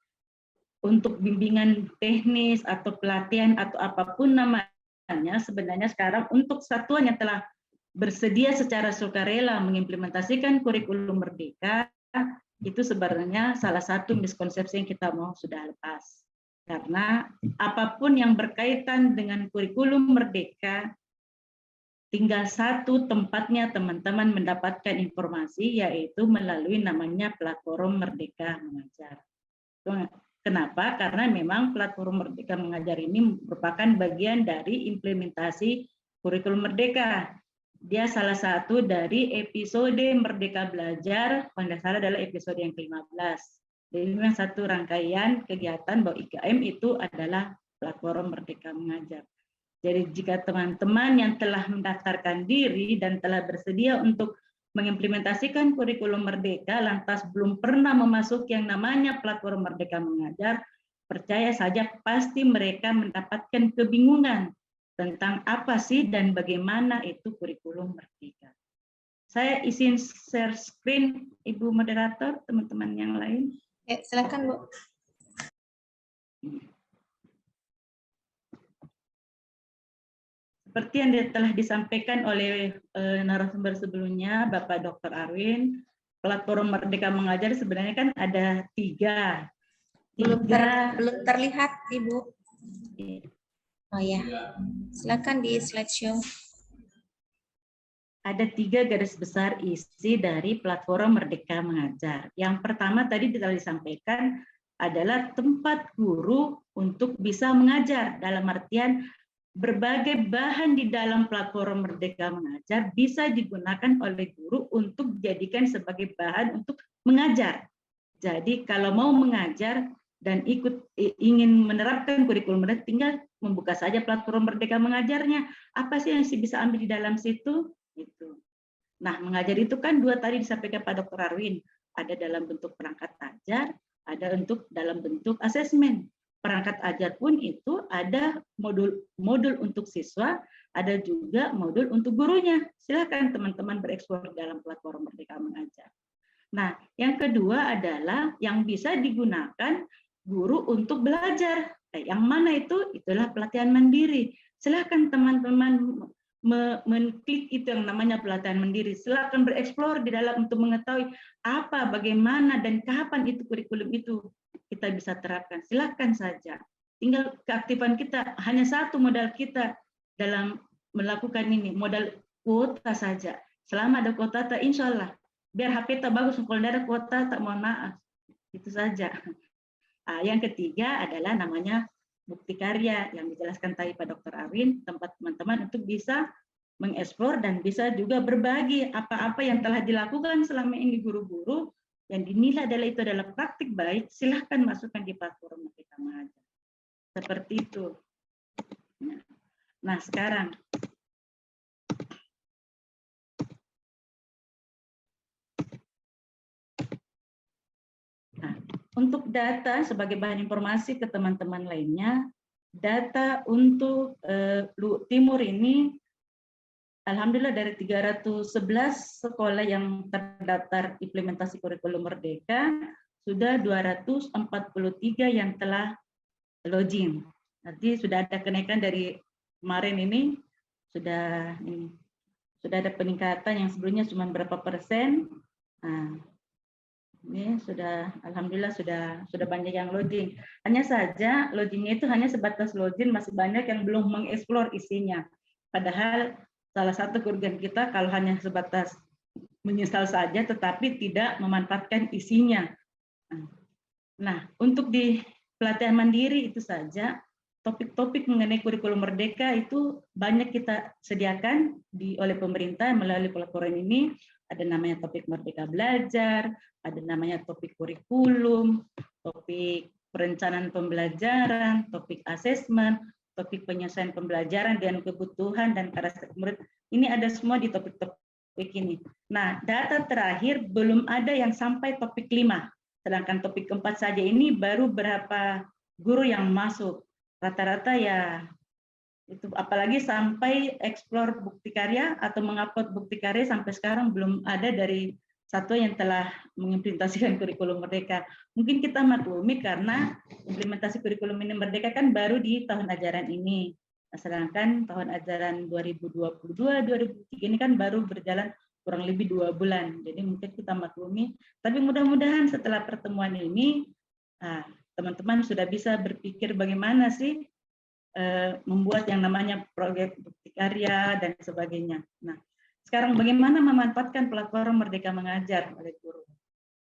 Untuk bimbingan teknis atau pelatihan atau apapun namanya, sebenarnya sekarang untuk satuan yang telah bersedia secara sukarela mengimplementasikan kurikulum Merdeka, itu sebenarnya salah satu miskonsepsi yang kita mau sudah lepas. Karena apapun yang berkaitan dengan kurikulum Merdeka, tinggal satu tempatnya teman-teman mendapatkan informasi, yaitu melalui namanya platform Merdeka Mengajar. Kenapa? Karena memang platform Merdeka Mengajar ini merupakan bagian dari implementasi kurikulum Merdeka. Dia salah satu dari episode Merdeka Belajar, kalau tidak salah adalah episode yang ke-15. Jadi memang satu rangkaian kegiatan bahwa IKM itu adalah platform Merdeka Mengajar. Jadi jika teman-teman yang telah mendaftarkan diri dan telah bersedia untuk mengimplementasikan kurikulum Merdeka, lantas belum pernah memasuki yang namanya platform Merdeka Mengajar, percaya saja pasti mereka mendapatkan kebingungan tentang apa sih dan bagaimana itu kurikulum Merdeka. Saya izin share screen, Ibu Moderator, teman-teman yang lain. Ya, silakan Bu. Seperti yang telah disampaikan oleh narasumber sebelumnya, Bapak Dr. Arwin, platform Merdeka Mengajar sebenarnya kan ada tiga. Belum terlihat, Ibu. Oh ya, silakan di slideshow. Ada 3 garis besar isi dari platform Merdeka Mengajar. Yang pertama tadi telah disampaikan adalah tempat guru untuk bisa mengajar, dalam artian berbagai bahan di dalam platform Merdeka Mengajar bisa digunakan oleh guru untuk dijadikan sebagai bahan untuk mengajar. Jadi kalau mau mengajar dan ingin menerapkan kurikulum Merdeka, tinggal membuka saja platform Merdeka Mengajarnya. Apa sih yang bisa ambil di dalam situ? Itu. Nah, mengajar itu kan 2 tadi disampaikan Pak Dr. Arwin. Ada dalam bentuk perangkat ajar, ada dalam bentuk asesmen. Perangkat ajar pun itu ada modul untuk siswa, ada juga modul untuk gurunya. Silakan teman-teman bereksplor dalam platform Merdeka Mengajar. Nah, yang kedua adalah yang bisa digunakan guru untuk belajar. Yang mana itu? Itulah pelatihan mandiri. Silakan teman-teman mengklik itu yang namanya pelatihan mandiri. Silakan bereksplor di dalam untuk mengetahui apa, bagaimana, dan kapan itu kurikulum itu kita bisa terapkan. Silakan saja. Tinggal keaktifan kita, hanya satu modal kita dalam melakukan ini, modal kuota saja. Selama ada kuota, insya Allah. Biar HP tak bagus, kalau tidak ada kuota, tak mohon maaf. Itu saja. Yang ketiga adalah namanya bukti karya yang dijelaskan tadi Pak Dr. Arwin, tempat teman-teman untuk bisa mengeksplor dan bisa juga berbagi apa-apa yang telah dilakukan selama ini guru-guru yang dinilai adalah praktik baik, silahkan masukkan di platform Merdeka Mengajar. Seperti itu. Nah, sekarang untuk data sebagai bahan informasi ke teman-teman lainnya, data untuk Timur ini, alhamdulillah dari 311 sekolah yang terdaftar implementasi kurikulum Merdeka, sudah 243 yang telah login. Nanti sudah ada kenaikan dari kemarin ini, sudah ada peningkatan yang sebelumnya cuma berapa persen. Nah, ini sudah, alhamdulillah sudah banyak yang login. Hanya saja loginnya itu hanya sebatas login, masih banyak yang belum mengeksplor isinya. Padahal salah satu kerugian kita kalau hanya sebatas menginstal saja, tetapi tidak memanfaatkan isinya. Nah, untuk di pelatihan mandiri itu saja, topik-topik mengenai kurikulum Merdeka itu banyak kita sediakan oleh pemerintah melalui platform ini. Ada namanya topik Merdeka Belajar, ada namanya topik kurikulum, topik perencanaan pembelajaran, topik asesmen, topik penyelesaian pembelajaran dan kebutuhan dan karakter murid. Ini ada semua di topik-topik ini. Nah, data terakhir belum ada yang sampai topik 5. Sedangkan topik 4 saja ini baru berapa guru yang masuk. Rata-rata ya itu, apalagi sampai eksplor bukti karya atau mengupload bukti karya sampai sekarang belum ada dari satu yang telah mengimplementasikan kurikulum Merdeka. Mungkin kita maklumi karena implementasi kurikulum ini Merdeka kan baru di tahun ajaran ini. Sedangkan tahun ajaran 2022-2023 ini kan baru berjalan kurang lebih 2 bulan. Jadi mungkin kita maklumi. Tapi mudah-mudahan setelah pertemuan ini, teman-teman sudah bisa berpikir bagaimana sih membuat yang namanya proyek bukti karya dan sebagainya. Nah, sekarang bagaimana memanfaatkan platform Merdeka Mengajar oleh guru.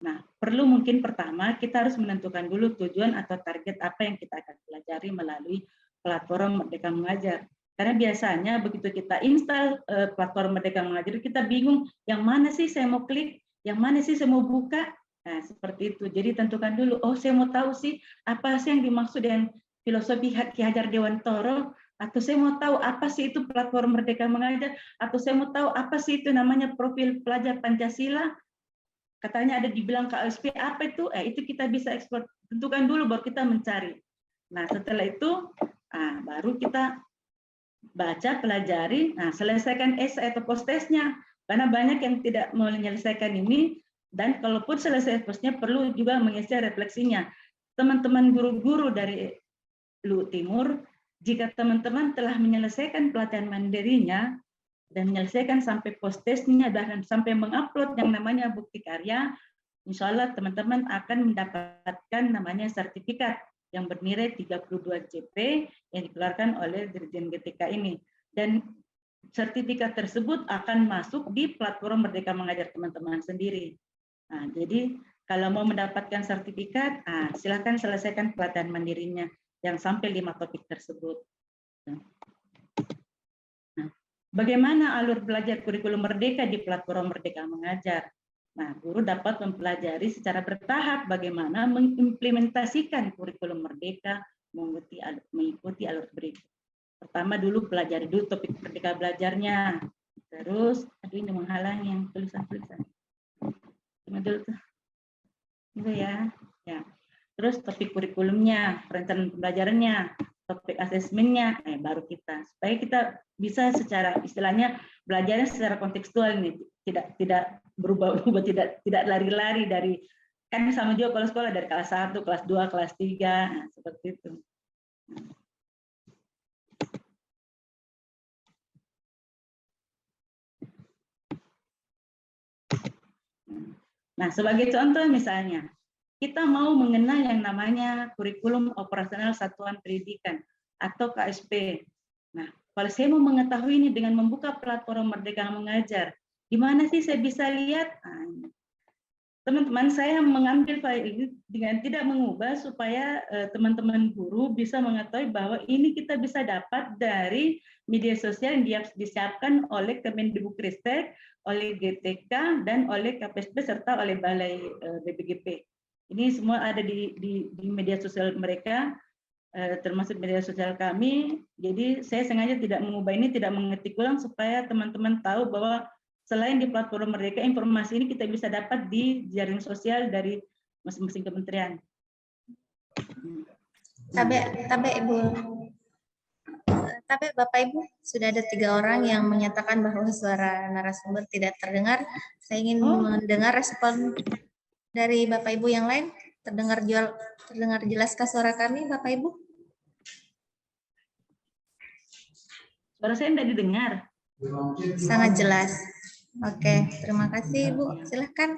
Nah, perlu mungkin pertama kita harus menentukan dulu tujuan atau target apa yang kita akan pelajari melalui platform Merdeka Mengajar. Karena biasanya begitu kita install platform Merdeka Mengajar, kita bingung yang mana sih saya mau klik, yang mana sih saya mau buka. Nah, seperti itu. Jadi tentukan dulu, oh saya mau tahu sih apa sih yang dimaksud dengan filosofi Ki Hajar Dewantoro, atau saya mau tahu apa sih itu platform Merdeka Mengajar, atau saya mau tahu apa sih itu namanya profil pelajar Pancasila, katanya ada dibilang KSP, apa itu? Itu kita bisa ekspor, tentukan dulu baru kita mencari. Nah, setelah itu baru kita baca, pelajari, selesaikan esai atau post-testnya, karena banyak yang tidak menyelesaikan ini, dan kalaupun selesai postnya perlu juga mengisi refleksinya. Teman-teman guru-guru dari Timur, jika teman-teman telah menyelesaikan pelatihan mandirinya dan menyelesaikan sampai post-testnya dan sampai mengupload yang namanya bukti karya, insya Allah teman-teman akan mendapatkan namanya sertifikat yang bernilai 32 CP yang dikeluarkan oleh Dirjen GTK ini. Dan sertifikat tersebut akan masuk di platform Merdeka Mengajar teman-teman sendiri. Nah, jadi kalau mau mendapatkan sertifikat, silakan selesaikan pelatihan mandirinya yang sampai 5 topik tersebut. Nah, bagaimana alur belajar kurikulum Merdeka di platform Merdeka Mengajar? Nah, guru dapat mempelajari secara bertahap bagaimana mengimplementasikan kurikulum Merdeka mengikuti alur berikut. Pertama dulu pelajari dulu topik Merdeka Belajarnya. Terus, aduh ini menghalangi yang tulisan-tulisan. Cuma dulu tuh. Itu ya. Ya. Terus topik kurikulumnya, perencanaan pembelajarannya, topik asesmennya, baru kita. Supaya kita bisa secara istilahnya belajarnya secara kontekstual nih, tidak berubah-ubah, tidak lari-lari dari, kan sama juga kalau sekolah dari kelas 1, kelas 2, kelas 3, seperti itu. Nah, sebagai contoh misalnya, kita mau mengenal yang namanya kurikulum operasional satuan pendidikan atau KSP. Nah, kalau saya mau mengetahui ini dengan membuka platform Merdeka Mengajar, di mana sih saya bisa lihat? Teman-teman, saya mengambil file ini dengan tidak mengubah supaya teman-teman guru bisa mengetahui bahwa ini kita bisa dapat dari media sosial yang disiapkan oleh Kemendikbudristek, oleh GTK, dan oleh KPSP serta oleh Balai BPGP. Ini semua ada di media sosial mereka, termasuk media sosial kami. Jadi saya sengaja tidak mengubah ini, tidak mengetik ulang supaya teman-teman tahu bahwa selain di platform Merdeka, informasi ini kita bisa dapat di jaring sosial dari masing-masing kementerian. Tapi Bapak Ibu, sudah ada 3 orang yang menyatakan bahwa suara narasumber tidak terdengar. Saya ingin mendengar respon dari Bapak Ibu yang lain. Terdengar jelaskah suara kami, Bapak Ibu? Suara saya tidak didengar. Sangat jelas. Oke, terima kasih Ibu. Silahkan.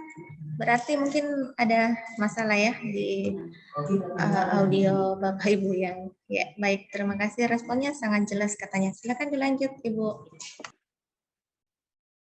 Berarti mungkin ada masalah ya di audio Bapak Ibu yang ya baik. Terima kasih, responnya sangat jelas katanya. Silahkan dilanjut Ibu.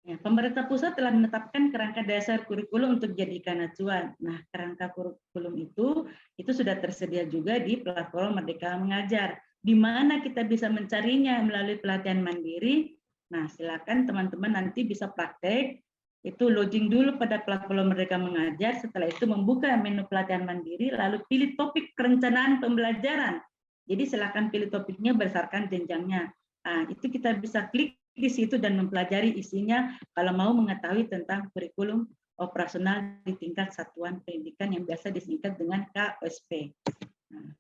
Ya, pemerintah pusat telah menetapkan kerangka dasar kurikulum untuk dijadikan acuan. Nah, kerangka kurikulum itu sudah tersedia juga di platform Merdeka Mengajar. Di mana kita bisa mencarinya melalui pelatihan mandiri. Nah, silakan teman-teman nanti bisa praktek. Itu loading dulu pada platform Merdeka Mengajar. Setelah itu membuka menu pelatihan mandiri, lalu pilih topik perencanaan pembelajaran. Jadi silakan pilih topiknya berdasarkan jenjangnya. Nah, itu kita bisa klik di situ dan mempelajari isinya kalau mau mengetahui tentang kurikulum operasional di tingkat satuan pendidikan yang biasa disingkat dengan KSP. Nah,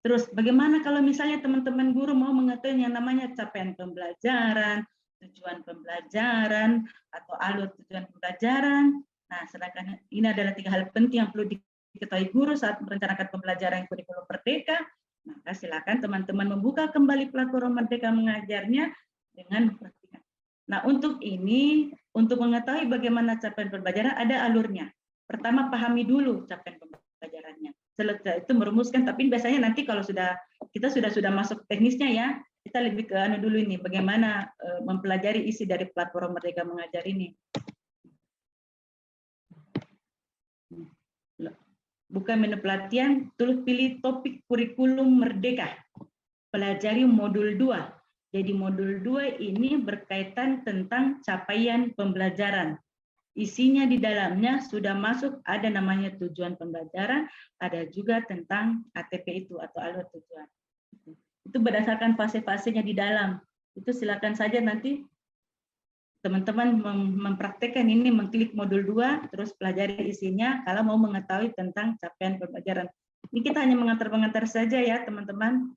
terus bagaimana kalau misalnya teman-teman guru mau mengetahui yang namanya capaian pembelajaran, tujuan pembelajaran, atau alur tujuan pembelajaran. Nah, sedangkan ini adalah 3 hal penting yang perlu diketahui guru saat merencanakan pembelajaran kurikulum Merdeka. Maka silakan teman-teman membuka kembali platform Merdeka Mengajarnya dengan memperhatikan. Nah, untuk ini, untuk mengetahui bagaimana capaian pembelajaran, ada alurnya. Pertama, pahami dulu capaian pembelajarannya. Setelah itu merumuskan, tapi biasanya nanti kalau kita sudah masuk teknisnya ya, kita lebih ke dulu ini, bagaimana mempelajari isi dari platform Merdeka Mengajar ini. Buka menu pelatihan, tulis pilih topik kurikulum Merdeka. Pelajari modul 2. Jadi modul 2 ini berkaitan tentang capaian pembelajaran. Isinya di dalamnya sudah masuk, ada namanya tujuan pembelajaran, ada juga tentang ATP itu atau alur tujuan. Itu berdasarkan fase-fasenya di dalam. Itu silakan saja nanti teman-teman mempraktekkan ini, mengklik modul 2, terus pelajari isinya kalau mau mengetahui tentang capaian pembelajaran. Ini kita hanya mengantar-pengantar saja ya teman-teman.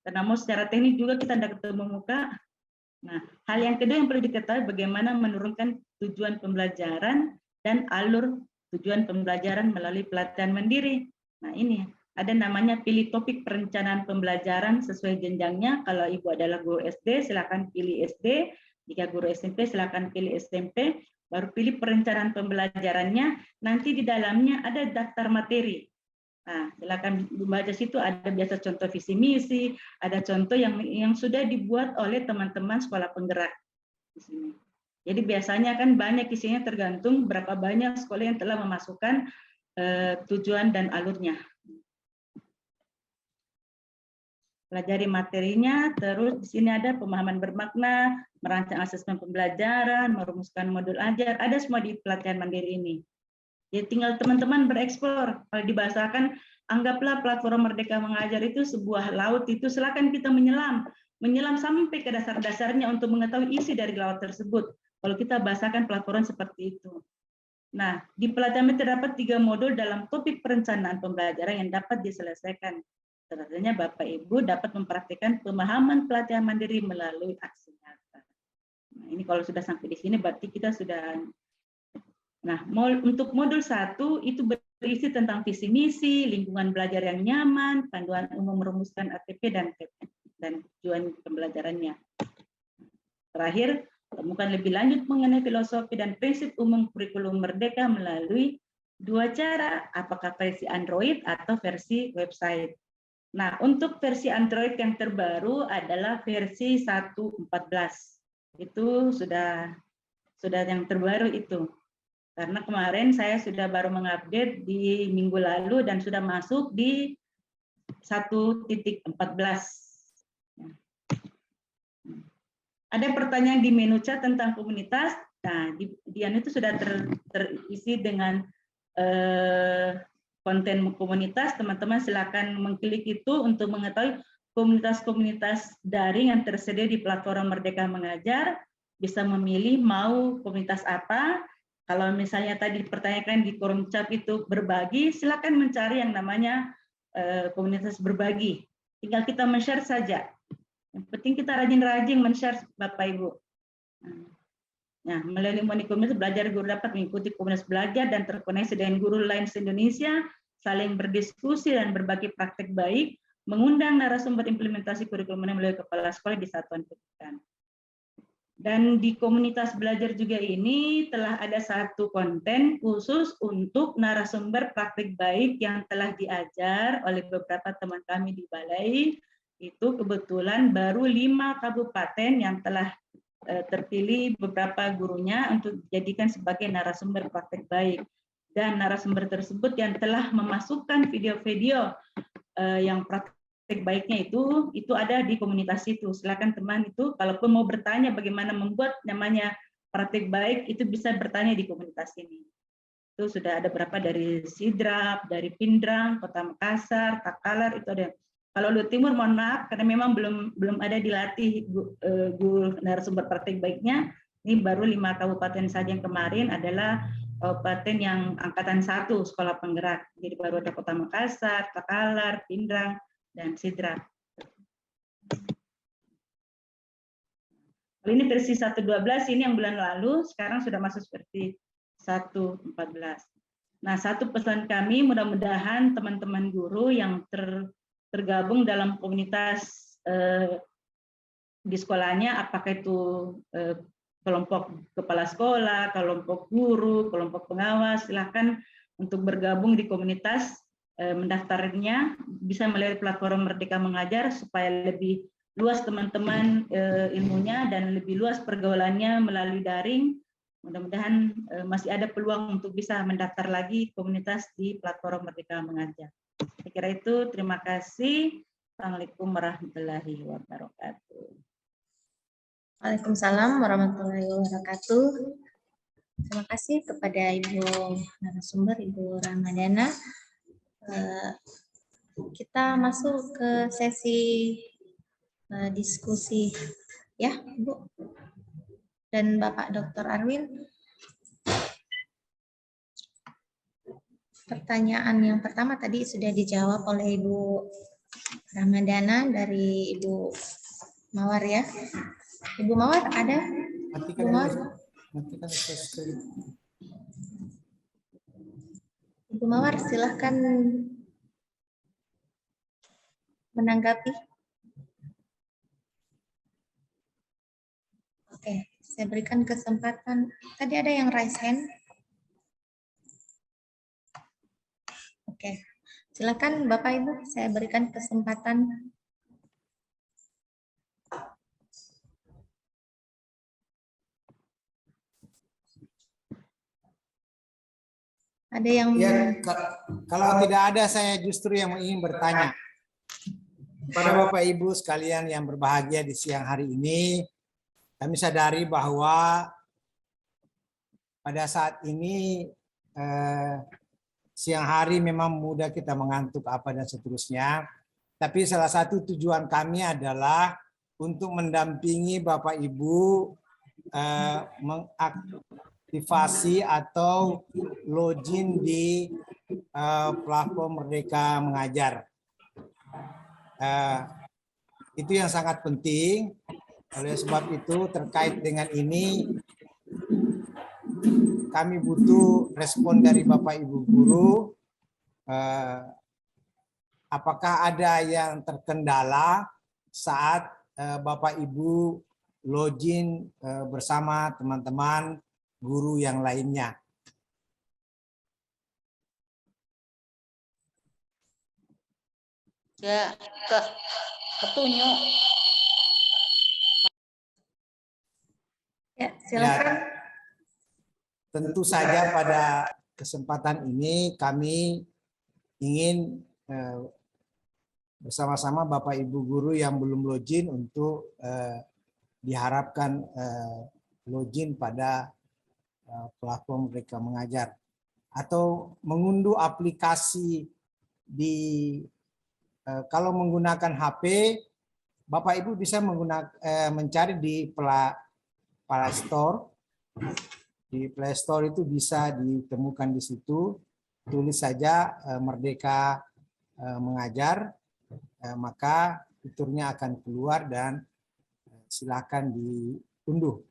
Karena mau secara teknik juga kita tidak ketemu muka. Nah, hal yang kedua yang perlu diketahui bagaimana menurunkan tujuan pembelajaran dan alur tujuan pembelajaran melalui pelatihan mandiri. Nah, ini ada namanya pilih topik perencanaan pembelajaran sesuai jenjangnya. Kalau Ibu adalah guru SD, silakan pilih SD. Jika guru SMP, silakan pilih SMP. Baru pilih perencanaan pembelajarannya. Nanti di dalamnya ada daftar materi. Nah, silakan membaca situ, ada biasa contoh visi misi, ada contoh yang sudah dibuat oleh teman-teman sekolah penggerak di sini. Jadi biasanya kan banyak isinya tergantung berapa banyak sekolah yang telah memasukkan tujuan dan alurnya. Pelajari materinya, terus di sini ada pemahaman bermakna, merancang asesmen pembelajaran, merumuskan modul ajar, ada semua di pelatihan mandiri ini. Jadi tinggal teman-teman bereksplor. Kalau dibahasakan, anggaplah platform Merdeka Mengajar itu sebuah laut, itu silakan kita menyelam sampai ke dasar-dasarnya untuk mengetahui isi dari laut tersebut. Kalau kita bahasakan platform seperti itu. Nah, di pelatihan terdapat 3 modul dalam topik perencanaan pembelajaran yang dapat diselesaikan. Selanjutnya Bapak Ibu dapat mempraktikkan pemahaman pelatihan mandiri melalui aksi nyata. Nah, ini kalau sudah sampai di sini berarti kita sudah. Nah, untuk modul 1 itu berisi tentang visi misi, lingkungan belajar yang nyaman, panduan umum merumuskan ATP dan tujuan pembelajarannya. Terakhir, Temukan lebih lanjut mengenai filosofi dan prinsip umum kurikulum Merdeka melalui 2 cara, apakah versi Android atau versi website. Nah, untuk versi Android yang terbaru adalah versi 1.14. Itu sudah yang terbaru itu. Karena kemarin saya sudah baru mengupdate di minggu lalu dan sudah masuk di 1.14. Ada pertanyaan di menu chat tentang komunitas. Nah, di itu sudah terisi dengan konten komunitas. Teman-teman silakan mengklik itu untuk mengetahui komunitas-komunitas daring yang tersedia di platform Merdeka Mengajar. Bisa memilih mau komunitas apa. Kalau misalnya tadi dipertanyakan di kolom chat itu berbagi, silakan mencari yang namanya komunitas berbagi. Tinggal kita men-share saja. Yang penting kita rajin-rajin men-share, Bapak Ibu. Nah, melalui komunitas belajar, guru dapat mengikuti komunitas belajar dan terkoneksi dengan guru lain se-Indonesia, saling berdiskusi dan berbagi praktek baik, mengundang narasumber implementasi kurikulum melalui kepala sekolah di satuan pendidikan. Dan di komunitas belajar juga ini telah ada satu konten khusus untuk narasumber praktek baik yang telah diajar oleh beberapa teman kami di Balai. Itu kebetulan baru 5 kabupaten yang telah terpilih beberapa gurunya untuk dijadikan sebagai narasumber praktek baik. Dan narasumber tersebut yang telah memasukkan video-video yang praktek baiknya itu ada di komunitas itu. Silakan teman itu, kalaupun mau bertanya bagaimana membuat namanya praktek baik, itu bisa bertanya di komunitas ini. Itu sudah ada berapa dari Sidrap, dari Pindrang, Kota Makassar, Takalar, itu ada. Kalau Luhut Timur mohon maaf karena memang belum ada dilatih guru narasumber praktek baiknya. Ini baru 5 kabupaten saja yang kemarin adalah kabupaten yang angkatan 1 sekolah penggerak. Jadi baru ada Kota Makassar, Takalar, Pindrang, dan Sidrap. Kalau ini versi 1.12 ini yang bulan lalu, sekarang sudah masuk versi 1.14. Nah, satu pesan kami mudah-mudahan teman-teman guru yang tergabung dalam komunitas di sekolahnya, apakah itu kelompok kepala sekolah, kelompok guru, kelompok pengawas, silakan untuk bergabung di komunitas, mendaftarnya bisa melalui platform Merdeka Mengajar supaya lebih luas teman-teman ilmunya dan lebih luas pergaulannya melalui daring. Mudah-mudahan masih ada peluang untuk bisa mendaftar lagi komunitas di platform Merdeka Mengajar. Saya kira itu, terima kasih. Assalamualaikum warahmatullahi wabarakatuh. Waalaikumsalam warahmatullahi wabarakatuh. Terima kasih kepada Ibu narasumber, Ibu Rahmadana. Kita masuk ke sesi diskusi, ya, Ibu dan Bapak Dr. Arwin. Pertanyaan yang pertama tadi sudah dijawab oleh Ibu Rahmadana dari Ibu Mawar, ya. Ibu Mawar ada? Ibu Mawar? Ibu Mawar, silahkan menanggapi. Oke, saya berikan kesempatan. Tadi ada yang raise hand. Oke, silakan Bapak Ibu, saya berikan kesempatan. Ada yang Ya, kalau tidak ada, saya justru yang ingin bertanya. Pada Bapak Ibu sekalian yang berbahagia di siang hari ini, kami sadari bahwa pada saat ini siang hari memang mudah kita mengantuk apa dan seterusnya. Tapi salah satu tujuan kami adalah untuk mendampingi Bapak Ibu mengaktifasi atau login di platform Merdeka Mengajar. Itu yang sangat penting. Oleh sebab itu terkait dengan ini kami butuh respon dari Bapak Ibu guru. Apakah ada yang terkendala saat Bapak Ibu login bersama teman-teman guru yang lainnya. Ya, petunjuk. Ya, silakan. Ya, tentu saja pada kesempatan ini kami ingin bersama-sama Bapak Ibu guru yang belum login untuk diharapkan login pada platform Merdeka Mengajar atau mengunduh aplikasi di kalau menggunakan HP, Bapak Ibu bisa mencari di Play Store. Di Play Store itu bisa ditemukan di situ, tulis saja Merdeka Mengajar, maka fiturnya akan keluar dan silakan diunduh.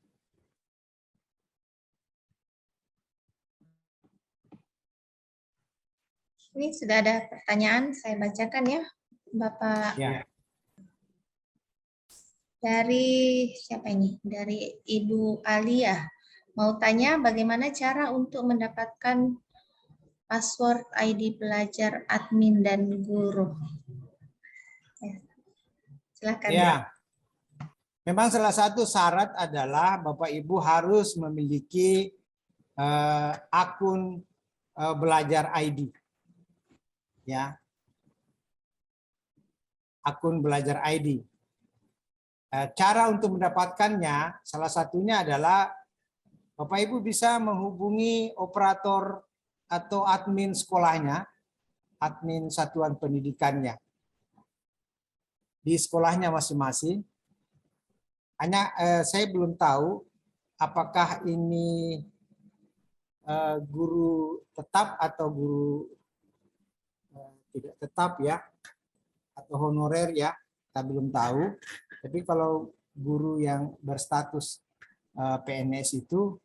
Ini sudah ada pertanyaan, saya bacakan ya, Bapak. Ya. Dari siapa ini? Dari Ibu Alia. Mau tanya bagaimana cara untuk mendapatkan password ID pelajar, admin, dan guru. Silakan. Ya. Memang salah satu syarat adalah Bapak Ibu harus memiliki akun belajar ID. Ya. Akun belajar ID. Cara untuk mendapatkannya salah satunya adalah Bapak Ibu bisa menghubungi operator atau admin sekolahnya, admin satuan pendidikannya di sekolahnya masing-masing. Hanya saya belum tahu apakah ini guru tetap atau guru tidak tetap ya, atau honorer ya, kita belum tahu. Tapi kalau guru yang berstatus PNS itu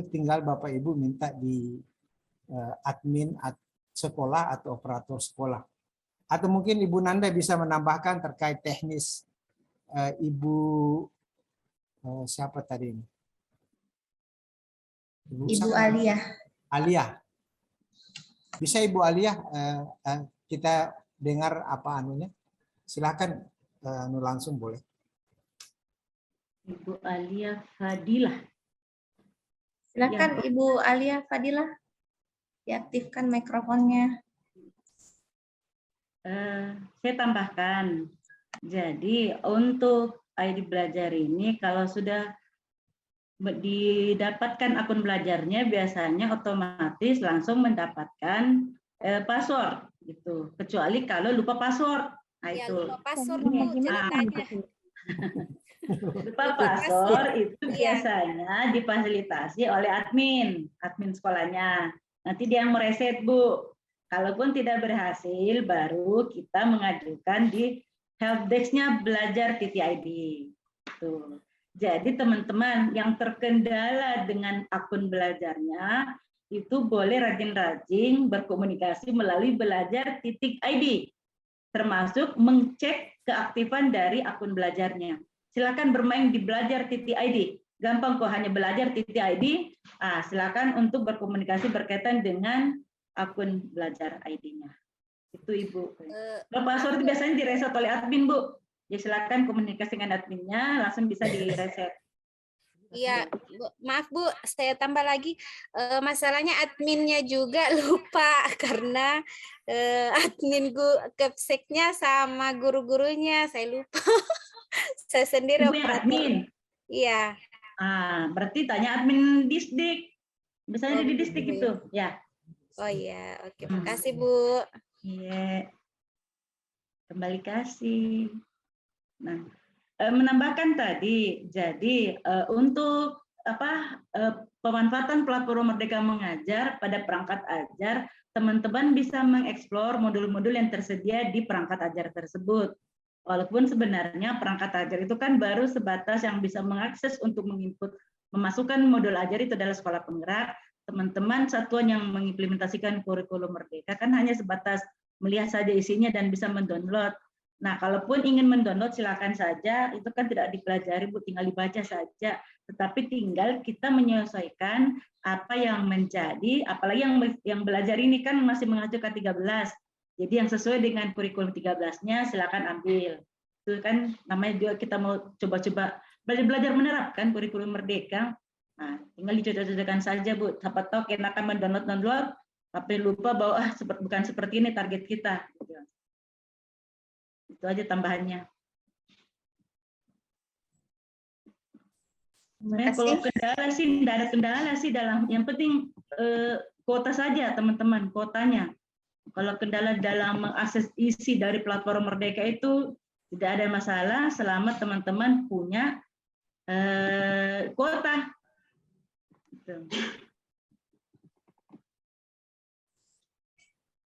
tinggal Bapak Ibu minta di admin sekolah atau operator sekolah. Atau mungkin Ibu Nanda bisa menambahkan terkait teknis Ibu siapa tadi ini? Ibu Alia. Alia. Bisa Ibu Alia kita dengar apa anunya? Silakan langsung boleh. Ibu Alia Fadilah. Silakan Ibu Alia Fadilah, diaktifkan mikrofonnya. Saya tambahkan, jadi untuk ID belajar ini kalau sudah didapatkan akun belajarnya biasanya otomatis langsung mendapatkan password gitu. Kecuali kalau lupa password. Nah, Ya, itu. lupa password Bu ceritanya. Lupa password itu biasanya difasilitasi oleh admin sekolahnya. Nanti dia yang mereset Bu. Kalaupun tidak berhasil, baru kita mengajukan di helpdesk-nya belajar.id. Tuh. Jadi teman-teman yang terkendala dengan akun belajarnya itu boleh rajin-rajin berkomunikasi melalui belajar.id, termasuk mengcek keaktifan dari akun belajarnya. Silakan bermain di belajar.id. Gampang kok, hanya belajar.id. Silakan untuk berkomunikasi berkaitan dengan akun belajar ID-nya. Itu Ibu. Kalau password itu biasanya direset oleh admin, Bu. Ya silakan komunikasi dengan adminnya, langsung bisa direset. Iya, maaf Bu, saya tambah lagi. Masalahnya adminnya juga lupa karena admin Kepseknya sama guru-gurunya saya lupa. Saya sendiri Ibu yang admin. Iya. Berarti tanya admin Disdik. Misalnya di Disdik itu, ya. Oh iya, oke, makasih Bu. Iya. Kembali kasih. Nah, menambahkan tadi, jadi untuk pemanfaatan platform Merdeka Mengajar pada perangkat ajar, teman-teman bisa mengeksplor modul-modul yang tersedia di perangkat ajar tersebut. Walaupun sebenarnya perangkat ajar itu kan baru sebatas yang bisa mengakses untuk memasukkan modul ajar itu adalah sekolah penggerak. Teman-teman satuan yang mengimplementasikan kurikulum Merdeka kan hanya sebatas melihat saja isinya dan bisa mendownload. Nah, kalaupun ingin mendownload silakan saja, itu kan tidak dipelajari, Bu, tinggal dibaca saja. Tetapi tinggal kita menyesuaikan apa yang menjadi, apalagi yang belajar ini kan masih mengacu K13. Jadi yang sesuai dengan kurikulum 13-nya silakan ambil. Itu kan namanya juga kita mau coba-coba belajar menerapkan kurikulum Merdeka. Nah, tinggal dicocok-cocokkan saja, Bu. Siapa tahu kita akan mendownload, tapi lupa bahwa bukan seperti ini target kita. Itu aja tambahannya. Kalau kendala sih tidak ada kendala sih yang penting kuota saja teman-teman, kuotanya. Kalau kendala dalam mengakses isi dari platform Merdeka itu tidak ada masalah selama teman-teman punya kuota.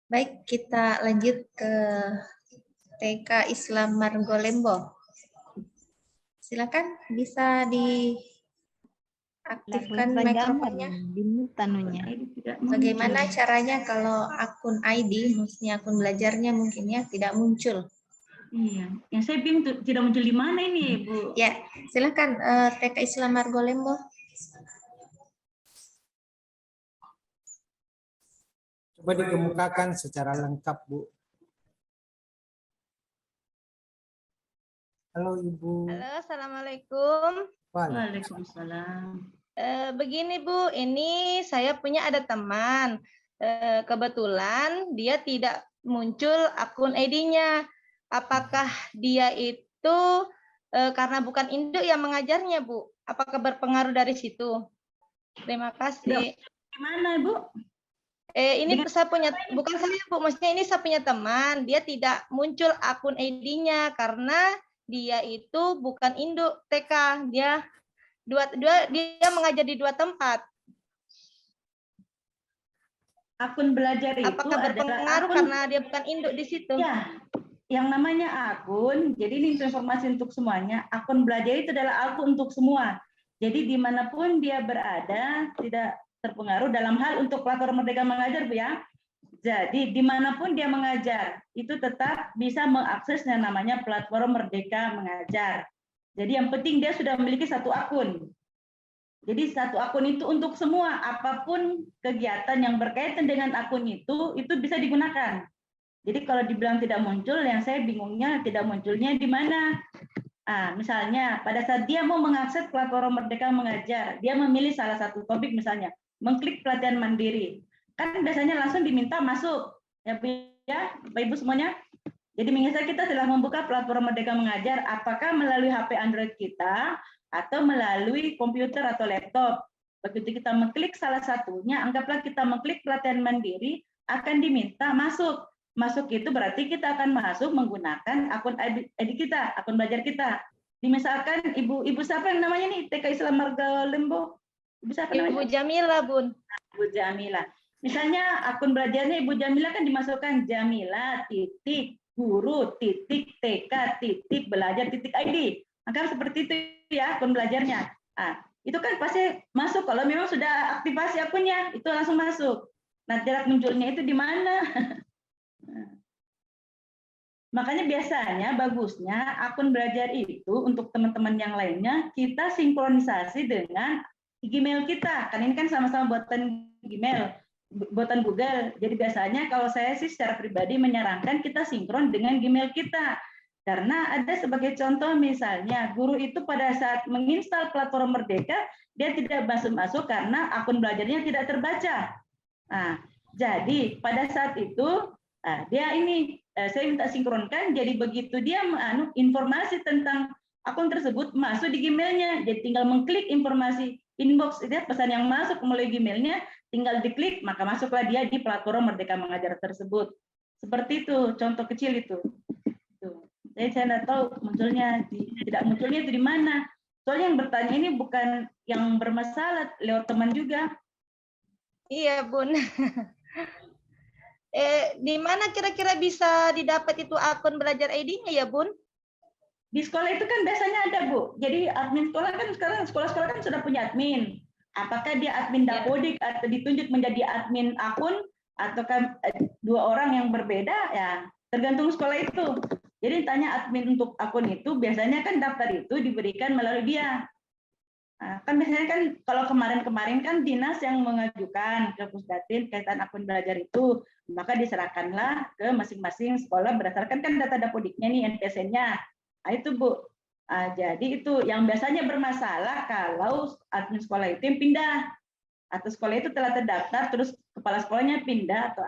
Baik, kita lanjut ke TK Islam Margolembo. Silakan bisa diaktifkan mikrofonnya. Bagaimana caranya kalau akun ID, maksudnya akun belajarnya mungkin ya tidak muncul? Iya, yang saya bingung tidak muncul di mana ini, Bu? Ya, silakan TK Islam Margolembo. Coba dikemukakan secara lengkap, Bu. Halo, Ibu. Halo, Assalamualaikum. Waalaikumsalam. Begini, Bu, ini saya punya ada teman. Kebetulan dia tidak muncul akun ID-nya. Apakah dia itu karena bukan induk yang mengajarnya, Bu? Apakah berpengaruh dari situ? Terima kasih. Gimana, Bu? Ini saya punya, bukan saya, Bu, maksudnya ini saya punya teman, dia tidak muncul akun ID-nya karena dia itu bukan induk TK, dia mengajar di 2 tempat. Akun belajar itu apakah berpengaruh karena dia bukan induk di situ? Ya, yang namanya akun, jadi ini informasi untuk semuanya, akun belajar itu adalah akun untuk semua. Jadi dimanapun dia berada, tidak terpengaruh dalam hal untuk platform Merdeka Mengajar, Bu ya. Jadi dimanapun dia mengajar, itu tetap bisa mengakses yang namanya platform Merdeka Mengajar. Jadi yang penting dia sudah memiliki satu akun. Jadi satu akun itu untuk semua, apapun kegiatan yang berkaitan dengan akun itu bisa digunakan. Jadi kalau dibilang tidak muncul, yang saya bingungnya tidak munculnya di mana. Misalnya pada saat dia mau mengakses platform Merdeka Mengajar, dia memilih salah satu topik misalnya, mengklik pelatihan mandiri. Kan biasanya langsung diminta masuk, ya Bapak Ibu semuanya. Jadi misalnya kita telah membuka platform Merdeka Mengajar, apakah melalui HP Android kita atau melalui komputer atau laptop. Begitu kita mengklik salah satunya, anggaplah kita mengklik pelatihan mandiri, akan diminta masuk. Masuk itu berarti kita akan masuk menggunakan akun ID kita, akun belajar kita. Misalkan ibu siapa yang namanya nih TK Islam Margolembo? Ibu siapa namanya? Ibu Jamila, Bun. Ibu Jamila. Misalnya akun belajarnya Ibu Jamila kan dimasukkan Jamila guru TK belajar ID. Maka seperti itu ya akun belajarnya. Itu kan pasti masuk kalau memang sudah aktivasi akunnya, itu langsung masuk. Nah, jarak munculnya itu di mana? Makanya biasanya bagusnya akun belajar itu untuk teman-teman yang lainnya kita sinkronisasi dengan Gmail kita. Kan ini kan sama-sama buatan Gmail, buatan Google. Jadi biasanya kalau saya sih secara pribadi menyarankan kita sinkron dengan Gmail kita. Karena ada sebagai contoh misalnya guru itu pada saat menginstal platform Merdeka dia tidak masuk karena akun belajarnya tidak terbaca. Jadi pada saat itu dia ini saya minta sinkronkan, jadi begitu dia informasi tentang akun tersebut masuk di Gmailnya, jadi tinggal mengklik informasi inbox itu pesan yang masuk melalui Gmailnya, tinggal diklik maka masuklah dia di platform Merdeka Mengajar tersebut. Seperti itu contoh kecil itu. Jadi saya tidak tahu tidak munculnya itu di mana. Soalnya yang bertanya ini bukan yang bermasalah, lewat teman juga. Iya, Bun. Di mana kira-kira bisa didapat itu akun belajar ID-nya ya, Bun? Di sekolah itu kan biasanya ada, Bu. Jadi admin sekolah kan sekarang sekolah-sekolah kan sudah punya admin. Apakah dia admin Dapodik atau ditunjuk menjadi admin akun ataukah 2 orang yang berbeda ya tergantung sekolah itu. Jadi tanya admin untuk akun itu, biasanya kan daftar itu diberikan melalui dia. Nah, kan biasanya kan kalau kemarin-kemarin kan dinas yang mengajukan ke Pusdatin kaitan akun belajar itu, maka diserahkanlah ke masing-masing sekolah berdasarkan kan data Dapodiknya nih, NPSN-nya. Nah, itu Bu. Nah, jadi itu yang biasanya bermasalah kalau admin sekolah itu yang pindah. Atau sekolah itu telah terdaftar, terus kepala sekolahnya pindah, atau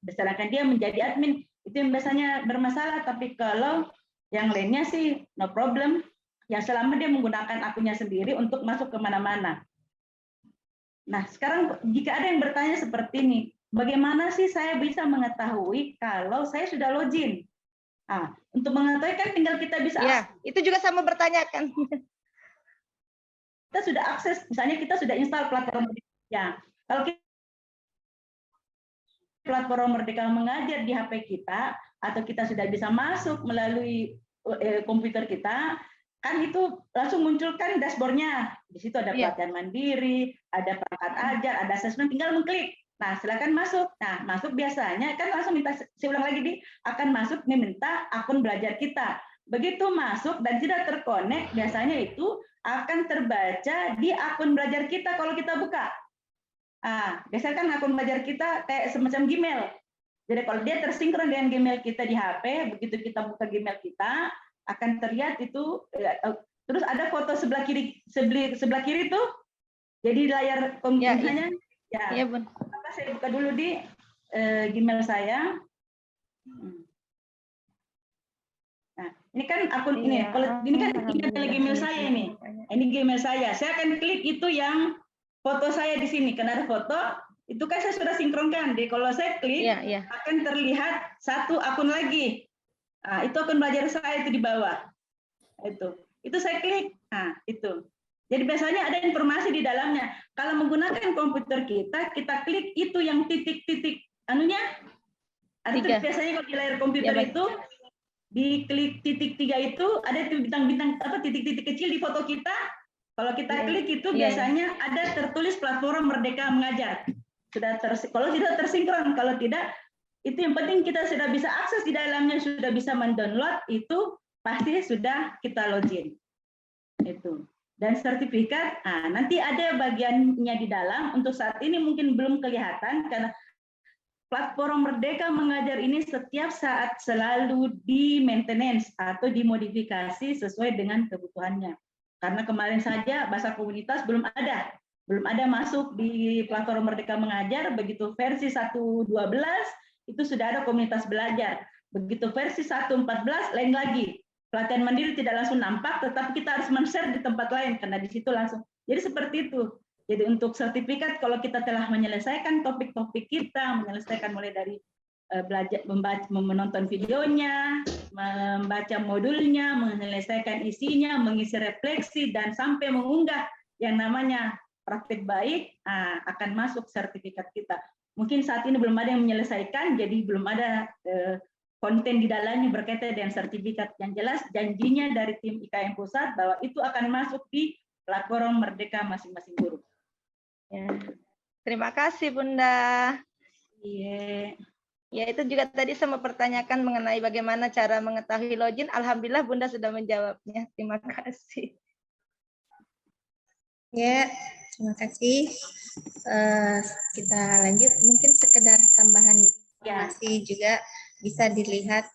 sedangkan dia menjadi admin, itu yang biasanya bermasalah. Tapi kalau yang lainnya sih no problem, ya selama dia menggunakan akunnya sendiri untuk masuk ke mana-mana. Nah, sekarang jika ada yang bertanya seperti ini, bagaimana sih saya bisa mengetahui kalau saya sudah login? Nah, untuk mengetahui kan tinggal kita bisa. Ya, itu juga sama bertanyakan. Kita sudah akses, misalnya kita sudah install platform ya. Kalau kita platform Merdeka Mengajar di HP kita, atau kita sudah bisa masuk melalui komputer kita, kan itu langsung munculkan dashboard-nya. Di situ ada pelatihan mandiri, ada perangkat ajar, ada asesmen, tinggal mengklik. Nah, silakan masuk. Nah, masuk biasanya kan langsung minta, saya ulang lagi akan masuk meminta akun belajar kita. Begitu masuk dan tidak terkonek, biasanya itu akan terbaca di akun belajar kita kalau kita buka. Nah, biasanya kan akun belajar kita kayak semacam Gmail. Jadi kalau dia tersinkron dengan Gmail kita di HP, begitu kita buka Gmail kita, akan terlihat itu, terus ada foto sebelah kiri tuh, jadi layar komputernya. Ya, Bun. Maka saya buka dulu di Gmail saya. Nah, ini kan akun ini, kalau ini kan ini adalah Gmail saya ini. Ini Gmail saya. Saya akan klik itu yang foto saya di sini, karena ada foto. Itu kan saya sudah sinkronkan. Jadi kalau saya klik, akan terlihat satu akun lagi. Nah, itu akun belajar saya itu di bawah. Itu saya klik. Nah, itu. Jadi biasanya ada informasi di dalamnya. Kalau menggunakan komputer kita, kita klik itu yang titik-titik anunya. Itu biasanya kalau di layar komputer itu diklik titik 3 itu ada bintang-bintang apa titik-titik kecil di foto kita. Kalau kita klik itu biasanya ada tertulis platform Merdeka Mengajar. Kalau tidak tersinkron, kalau tidak itu yang penting kita sudah bisa akses di dalamnya, sudah bisa mendownload, itu pasti sudah kita login. Itu. Dan sertifikat, nanti ada bagiannya di dalam, untuk saat ini mungkin belum kelihatan, karena platform Merdeka Mengajar ini setiap saat selalu di maintenance atau dimodifikasi sesuai dengan kebutuhannya. Karena kemarin saja bahasa komunitas belum ada masuk di platform Merdeka Mengajar, begitu versi 1.12 itu sudah ada komunitas belajar. Begitu versi 1.14 lain lagi. Pelatihan mandiri tidak langsung nampak, tetapi kita harus men-share di tempat lain karena di situ langsung. Jadi seperti itu. Jadi untuk sertifikat kalau kita telah menyelesaikan topik-topik kita, menyelesaikan mulai dari belajar menonton videonya, membaca modulnya, menyelesaikan isinya, mengisi refleksi dan sampai mengunggah yang namanya praktik baik, akan masuk sertifikat kita. Mungkin saat ini belum ada yang menyelesaikan, jadi belum ada konten di dalamnya berkaitan dengan sertifikat. Yang jelas janjinya dari tim IKM Pusat bahwa itu akan masuk di platform Merdeka masing-masing guru. Ya. Terima kasih Bunda. Iya. Ya, itu juga tadi saya mempertanyakan mengenai bagaimana cara mengetahui login. Alhamdulillah Bunda sudah menjawabnya. Terima kasih. Ya, terima kasih. Kita lanjut, mungkin sekedar tambahan informasi juga bisa dilihat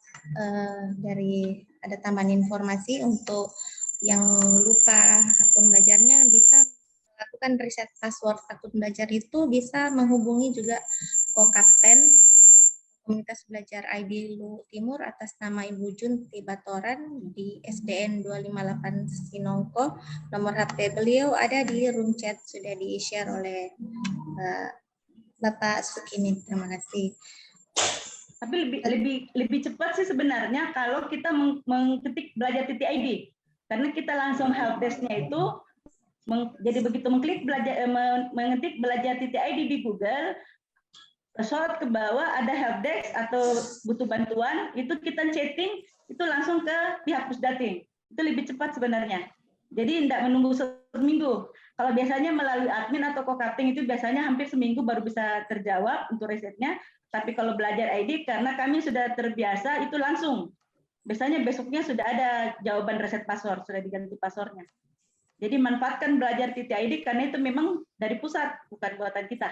dari ada tambahan informasi untuk yang lupa akun belajarnya bisa melakukan reset password akun belajar itu bisa menghubungi juga Kokapten Komunitas Belajar ID Luhuk Timur atas nama Ibu Junti Batoran di SDN 258 Sinongko. Nomor HP beliau ada di room chat, sudah di-share oleh Bapak Sukini. Terima kasih. Tapi lebih cepat sih sebenarnya kalau kita mengetik belajar.id. Karena kita langsung helpdesk-nya itu jadi begitu mengetik belajar.id di Google, sorot ke bawah ada helpdesk atau butuh bantuan, itu kita chatting, itu langsung ke pihak Pusdatin. Itu lebih cepat sebenarnya. Jadi tidak menunggu seminggu. Kalau biasanya melalui admin atau Kokapten itu biasanya hampir seminggu baru bisa terjawab untuk resetnya. Tapi kalau belajar ID, karena kami sudah terbiasa, itu langsung. biasanya besoknya sudah ada jawaban reset password, sudah diganti passwordnya. Jadi manfaatkan belajar .id karena itu memang dari pusat, bukan buatan kita.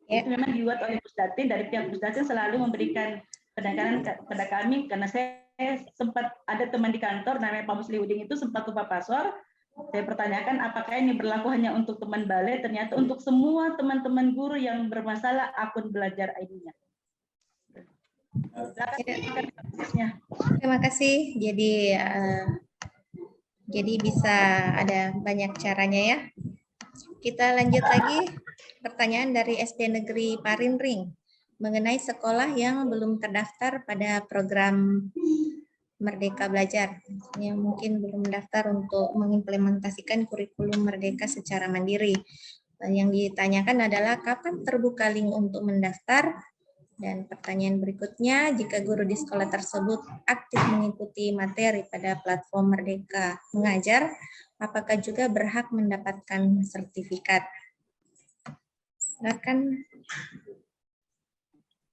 Itu memang dibuat oleh Pusdatin, dari pihak Pusdatin selalu memberikan penekanan kepada kami, karena saya sempat ada teman di kantor namanya Pak Musliudin itu sempat lupa password. Saya pertanyakan apakah ini berlaku hanya untuk teman balai, ternyata untuk semua teman-teman guru yang bermasalah akun belajar ID-nya. Terima kasih. Jadi bisa ada banyak caranya ya. Kita lanjut lagi. Pertanyaan dari SD Negeri Parinring mengenai sekolah yang belum terdaftar pada program Merdeka Belajar. Yang mungkin belum mendaftar untuk mengimplementasikan kurikulum Merdeka secara mandiri. Yang ditanyakan adalah kapan terbuka link untuk mendaftar. Dan pertanyaan berikutnya, jika guru di sekolah tersebut aktif mengikuti materi pada platform Merdeka Mengajar, apakah juga berhak mendapatkan sertifikat? Silakan.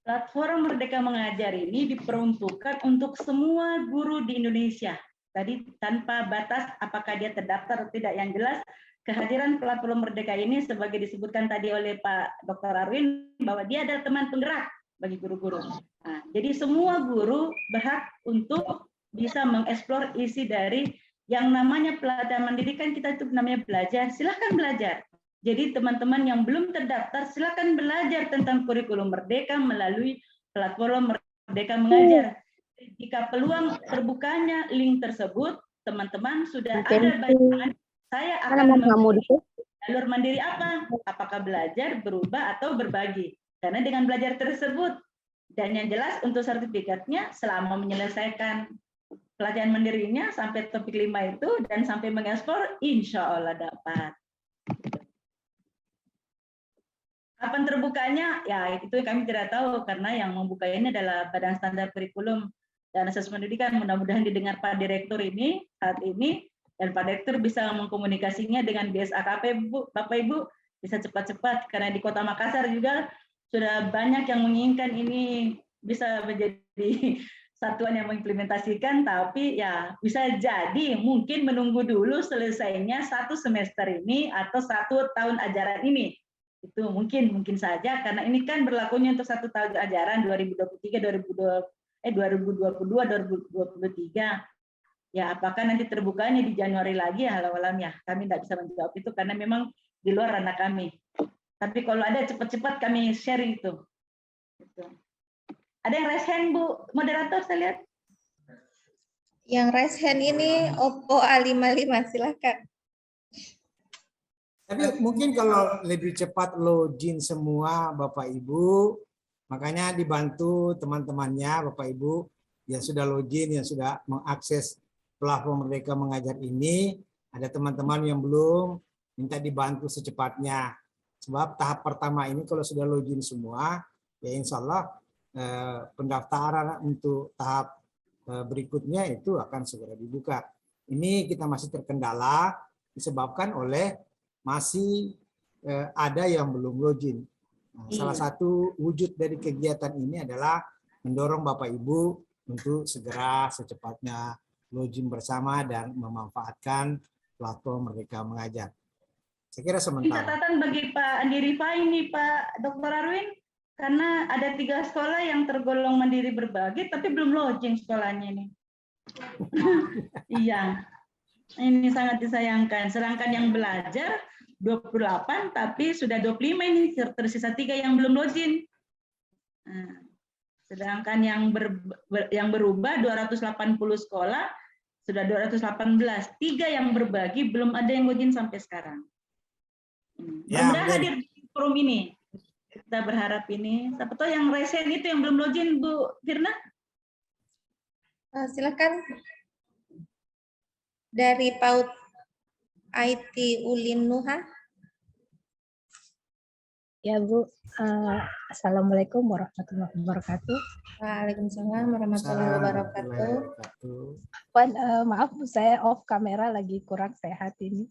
Platform Merdeka Mengajar ini diperuntukkan untuk semua guru di Indonesia. Tadi tanpa batas apakah dia terdaftar atau tidak. Yang jelas kehadiran platform Merdeka ini sebagai disebutkan tadi oleh Pak Dr. Arwin bahwa dia adalah teman penggerak bagi guru-guru. Nah, jadi semua guru berhak untuk bisa mengeksplor isi dari yang namanya pelatihan mandiri, kan kita itu namanya belajar. Silahkan belajar. Jadi teman-teman yang belum terdaftar silahkan belajar tentang kurikulum Merdeka melalui platform Merdeka Mengajar. Jika peluang terbukanya link tersebut, teman-teman sudah ada bayangan saya akan jalur mandiri apa? Apakah belajar, berubah, atau berbagi? Karena dengan belajar tersebut, dan yang jelas untuk sertifikatnya selama menyelesaikan pelajaran mandirinya sampai topik 5 itu dan sampai mengekspor, insya Allah dapat. Kapan terbukanya? Ya itu kami tidak tahu karena yang membuka ini adalah Badan Standar Kurikulum dan Asesmen Pendidikan. Mudah-mudahan didengar Pak Direktur ini saat ini dan Pak Direktur bisa mengkomunikasinya dengan BSAKP, Bu, Bapak Ibu bisa cepat-cepat karena di Kota Makassar juga sudah banyak yang menginginkan ini bisa menjadi satuan yang mengimplementasikan, tapi ya bisa jadi mungkin menunggu dulu selesainya 1 semester ini atau 1 tahun ajaran ini. Itu mungkin saja karena ini kan berlakunya untuk 1 tahun ajaran 2023 2022 2023. Ya apakah nanti terbukanya di Januari lagi ya alam ya. Kami tidak bisa menjawab itu karena memang di luar ranah kami. Tapi kalau ada cepat-cepat kami share itu. Ada yang raise hand, Bu moderator saya lihat. Yang raise hand ini Oppo A55, silakan. Tapi mungkin kalau lebih cepat login semua Bapak Ibu, makanya dibantu teman-temannya Bapak Ibu yang sudah login, yang sudah mengakses platform Merdeka Mengajar ini, ada teman-teman yang belum, minta dibantu secepatnya. Sebab tahap pertama ini kalau sudah login semua, ya insya Allah pendaftaran untuk tahap berikutnya itu akan segera dibuka. Ini kita masih terkendala disebabkan oleh masih ada yang belum login. Nah, salah satu wujud dari kegiatan ini adalah mendorong Bapak Ibu untuk segera secepatnya login bersama dan memanfaatkan platform Merdeka Mengajar. Saya kira sementara. Ini catatan bagi Pak Andi Rifai ini Pak Dr. Arwin, karena ada 3 sekolah yang tergolong mandiri berbagi tapi belum login sekolahnya ini. Iya, ini sangat disayangkan. Sedangkan yang belajar 28 tapi sudah 25 ini, tersisa 3 yang belum login. Nah, sedangkan yang berubah 280 sekolah sudah 218, 3 yang berbagi belum ada yang login sampai sekarang. Mudah-mudahan hadir di forum ini. Kita berharap ini. Siapa tahu yang resen itu yang belum login, Bu Firna? Silakan. Dari PAUD IT Ulin Nuha. Ya Bu, Assalamualaikum warahmatullahi wabarakatuh. Waalaikumsalam warahmatullahi wabarakatuh. Maaf Bu, saya off kamera lagi kurang sehat ini.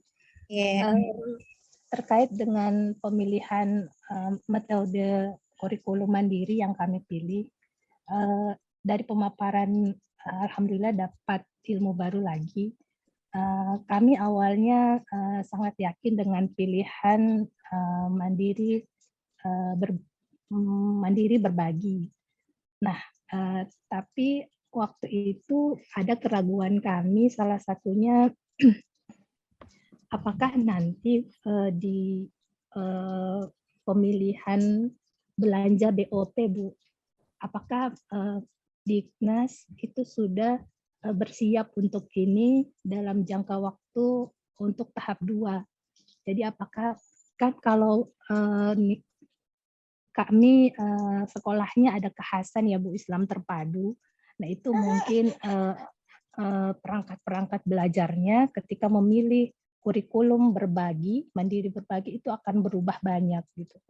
Terkait dengan pemilihan metode kurikulum mandiri yang kami pilih, dari pemaparan alhamdulillah dapat ilmu baru lagi. Kami awalnya sangat yakin dengan pilihan mandiri berbagi. Nah, tapi waktu itu ada keraguan kami, salah satunya apakah nanti di pemilihan belanja BOP, Bu, apakah Diknas itu sudah bersiap untuk ini dalam jangka waktu untuk tahap 2. Jadi apakah kan kalau kami sekolahnya ada kekhasan ya Bu, Islam terpadu. Nah itu mungkin perangkat-perangkat belajarnya ketika memilih kurikulum berbagi, mandiri berbagi itu akan berubah banyak gitu.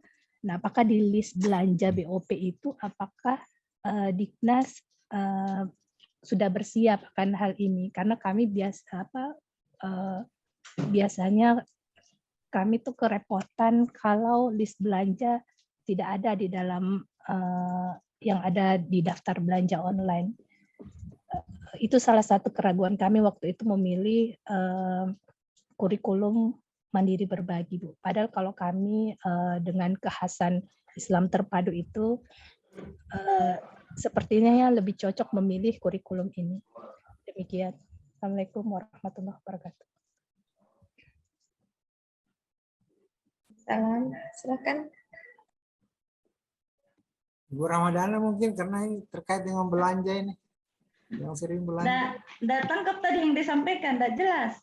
Nah apakah di list belanja BOP itu apakah Diknas sudah bersiap akan hal ini? Karena kami biasanya kami tuh kerepotan kalau list belanja tidak ada di dalam yang ada di daftar belanja online. Itu salah satu keraguan kami waktu itu memilih kurikulum mandiri berbagi, Bu. Padahal kalau kami dengan kekhasan Islam terpadu itu sepertinya ya lebih cocok memilih kurikulum ini. Demikian. Assalamualaikum warahmatullahi wabarakatuh. Salam, silakan. Ibu Ramadhana mungkin karena ini terkait dengan belanja ini. Yang sering belanja. Nggak tangkap tadi yang disampaikan, nggak jelas.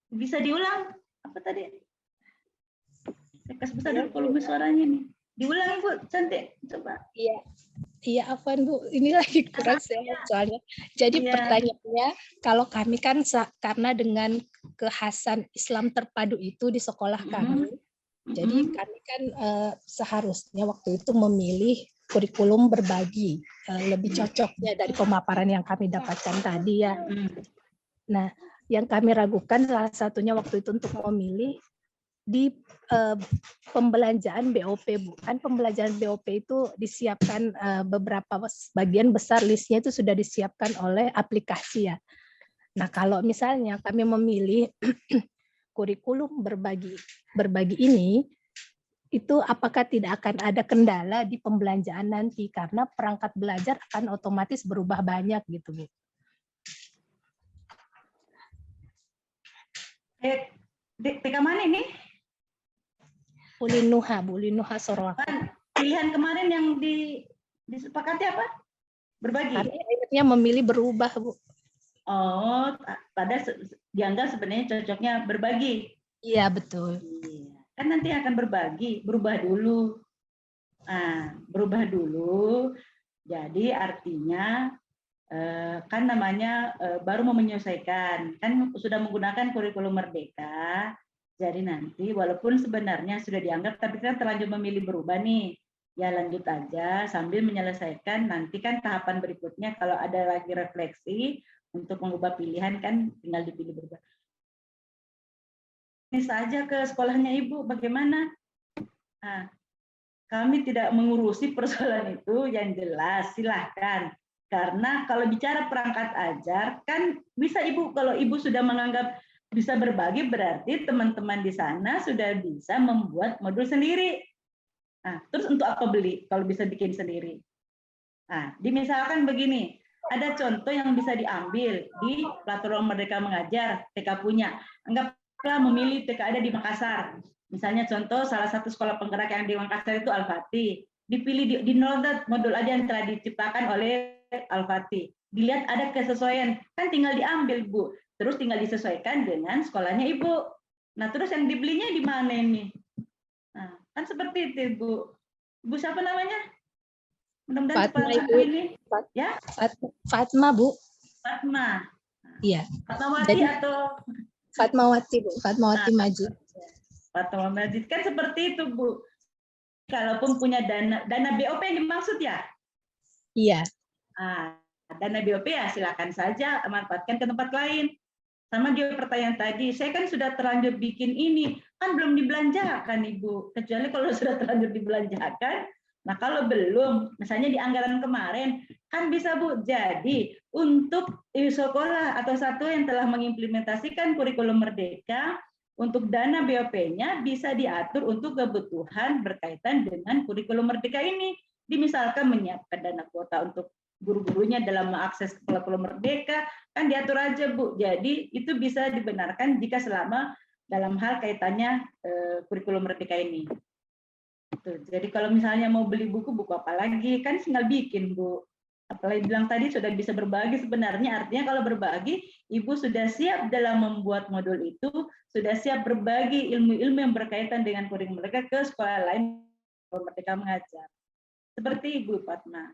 Bisa diulang? Apa tadi? Tekas besar dari volume suaranya nih. Diulang Bu, cantik. Coba. Iya. Iya, Afwan Bu. Ini lagi kurang sehat soalnya. Jadi pertanyaannya, kalau kami kan karena dengan kekhasan Islam terpadu itu di sekolah kami, jadi kami kan seharusnya waktu itu memilih kurikulum berbagi, lebih cocoknya dari pemaparan yang kami dapatkan tadi ya. Nah, yang kami ragukan salah satunya waktu itu untuk memilih di pembelanjaan BOP, Bu. Kan pembelanjaan BOP itu disiapkan beberapa bagian besar listnya itu sudah disiapkan oleh aplikasi ya. Nah, kalau misalnya kami memilih kurikulum berbagi ini, itu apakah tidak akan ada kendala di pembelanjaan nanti karena perangkat belajar akan otomatis berubah banyak gitu, Bu. TK mana ini? Ulinuha, Bu, Ulinuha Sorowako. Pilihan kemarin yang disepakati apa? Berbagi. Akhirnya memilih berubah, Bu. Oh, pada dianggap sebenarnya cocoknya berbagi. Iya, betul. Kan nanti akan berbagi, berubah dulu. Nah, berubah dulu. Jadi artinya kan namanya baru mau menyesuaikan. Kan sudah menggunakan kurikulum merdeka. Jadi nanti walaupun sebenarnya sudah dianggap tapi kan terlanjur memilih berubah nih. Ya lanjut aja sambil menyelesaikan nanti kan tahapan berikutnya kalau ada lagi refleksi untuk mengubah pilihan kan tinggal dipilih berubah. Ini saja ke sekolahnya Ibu bagaimana? Nah, kami tidak mengurusi persoalan itu yang jelas silahkan. Karena kalau bicara perangkat ajar kan bisa Ibu kalau Ibu sudah menganggap bisa berbagi berarti teman-teman di sana sudah bisa membuat modul sendiri. Nah, terus untuk apa beli kalau bisa bikin sendiri? Nah, misalkan begini, ada contoh yang bisa diambil di platform Merdeka Mengajar, TK punya. Anggaplah memilih TK ada di Makassar. Misalnya contoh salah satu sekolah penggerak yang di Makassar itu Al-Fatih. Dipilih di download modul aja yang telah diciptakan oleh Al-Fatih. Dilihat ada kesesuaian, kan tinggal diambil Bu. Terus tinggal disesuaikan dengan sekolahnya Ibu. Nah, terus yang dibelinya di mana ini? Nah, kan seperti itu, Bu. Ibu siapa namanya? Mudah-mudahan Fatma, Ibu ini. Ya? Fatma, Bu. Fatma. Iya. Fatmawati atau Fatmawati, Bu. Fatmawati Majid. Fatmawati kan seperti itu, Bu. Kalaupun punya dana BOP yang dimaksud ya? Iya. Dana BOP ya silakan saja manfaatkan ke tempat lain. Sama juga pertanyaan tadi, saya kan sudah terlanjur bikin ini, kan belum dibelanjakan Ibu. Kecuali kalau sudah terlanjur dibelanjakan, nah kalau belum, misalnya di anggaran kemarin, Kan bisa Bu. Jadi untuk sekolah atau satuan yang telah mengimplementasikan kurikulum Merdeka, untuk dana BOP-nya bisa diatur untuk kebutuhan berkaitan dengan kurikulum Merdeka ini. Misalkan menyiapkan dana kuota untuk guru-gurunya dalam mengakses kurikulum Merdeka, kan diatur aja Bu. Jadi itu bisa dibenarkan jika selama dalam hal kaitannya kurikulum Merdeka ini. Tuh, jadi kalau misalnya mau beli buku apa lagi? Kan tinggal bikin Bu. Apalagi bilang tadi sudah bisa berbagi, sebenarnya artinya kalau berbagi, Ibu sudah siap dalam membuat modul itu, sudah siap berbagi ilmu-ilmu yang berkaitan dengan kurikulum mereka ke sekolah lain Merdeka Mengajar. Seperti Ibu Fatma.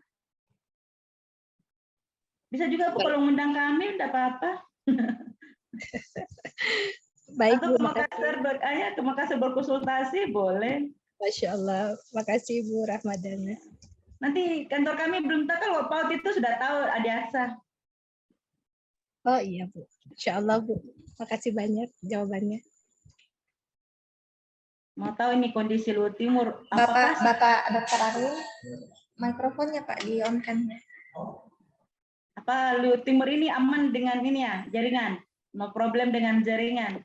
Bisa juga Bu kalau mengundang kami, tidak apa-apa. Baik, atau Bu, ke Makassar berkonsultasi, boleh. Masya Allah, makasih Bu Rahmadana. Nanti kantor kami belum tahu, kalau PAUD itu sudah tahu Adi Aksa. Oh iya Bu, Insya Allah Bu, makasih banyak jawabannya. Mau tahu ini kondisi Luhut Timur. Bapak Dr. Arwin, mikrofonnya Pak di-on-kan. Apa Luhut Timur ini aman dengan ini ya, jaringan? No problem dengan jaringan?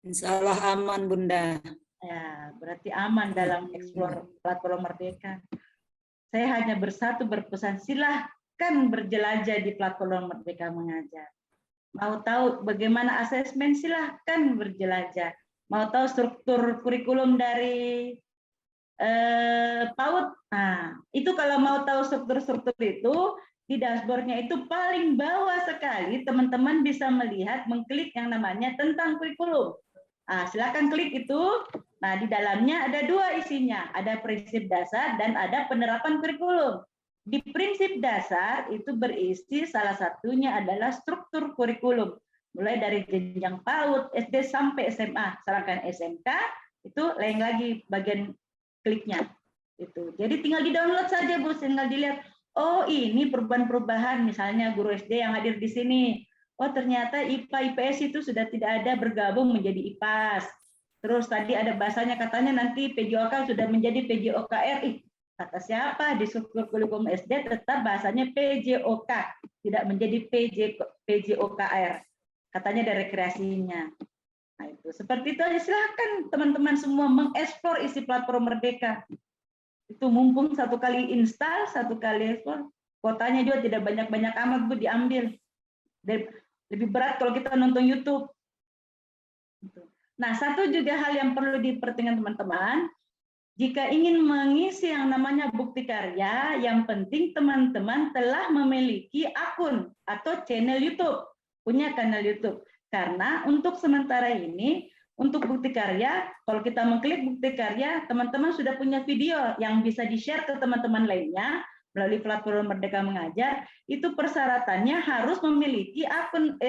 Insya Allah aman Bunda. Ya, berarti aman dalam eksplor platform Merdeka. Saya hanya berpesan, silahkan berjelajah di platform Merdeka Mengajar. Mau tahu bagaimana asesmen, silahkan berjelajah. Mau tahu struktur kurikulum dari PAUD? Nah, itu kalau mau tahu struktur-struktur itu, di dashboardnya itu paling bawah sekali, teman-teman bisa melihat, mengklik yang namanya tentang kurikulum. Nah, silakan klik itu. Nah, di dalamnya ada dua isinya, ada prinsip dasar dan ada penerapan kurikulum. Di prinsip dasar itu berisi salah satunya adalah struktur kurikulum, mulai dari jenjang PAUD, SD sampai SMA. Sedangkan SMK itu lain lagi bagian kliknya. Itu. Jadi tinggal di-download saja Bu, tinggal dilihat. Oh, ini perubahan-perubahan, misalnya guru SD yang hadir di sini. Oh, ternyata IPA IPS itu sudah tidak ada, bergabung menjadi IPAS. Terus tadi ada bahasanya, katanya nanti PJOK sudah menjadi PJOKR. Kata siapa? Di kurikulum SD tetap bahasanya PJOK, tidak menjadi PJOKR. Katanya ada rekreasinya. Nah, itu seperti itu aja. Silahkan teman-teman semua mengeksplor isi platform Merdeka. Itu mumpung satu kali install, satu kali ekspor, kuotanya juga tidak banyak-banyak amat Bu diambil. Lebih berat kalau kita nonton YouTube. Nah, satu juga hal yang perlu diperhatikan teman-teman, jika ingin mengisi yang namanya bukti karya, yang penting teman-teman telah memiliki akun atau channel YouTube, punya kanal YouTube. Karena untuk sementara ini, untuk bukti karya, kalau kita mengklik bukti karya, teman-teman sudah punya video yang bisa di-share ke teman-teman lainnya, melalui platform Merdeka Mengajar, itu persyaratannya harus memiliki akun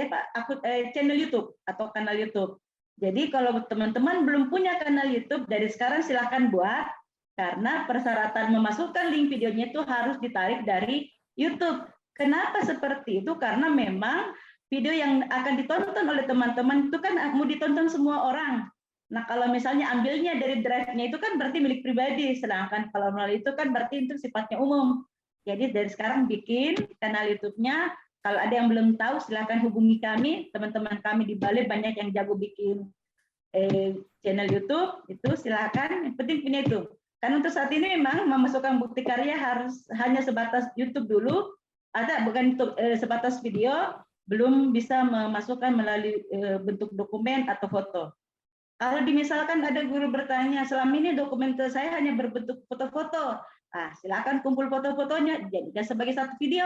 channel YouTube atau kanal YouTube. Jadi kalau teman-teman belum punya kanal YouTube, dari sekarang silahkan buat, karena persyaratan memasukkan link videonya itu harus ditarik dari YouTube. Kenapa seperti itu? Karena memang video yang akan ditonton oleh teman-teman itu kan mau ditonton semua orang. Nah, kalau misalnya ambilnya dari drive-nya itu kan berarti milik pribadi, sedangkan kalau melalui itu kan berarti itu sifatnya umum. Jadi dari sekarang bikin kanal YouTube-nya. Kalau ada yang belum tahu, silakan hubungi kami. Teman-teman kami di Bali banyak yang jago bikin channel YouTube. Itu silakan. Yang penting punya itu. Karena untuk saat ini memang memasukkan bukti karya harus hanya sebatas YouTube dulu. Ada bukan YouTube, sebatas video. Belum bisa memasukkan melalui bentuk dokumen atau foto. Kalau misalkan ada guru bertanya, selama ini dokumen saya hanya berbentuk foto-foto. Nah, silakan kumpul foto-fotonya, jadikan sebagai satu video,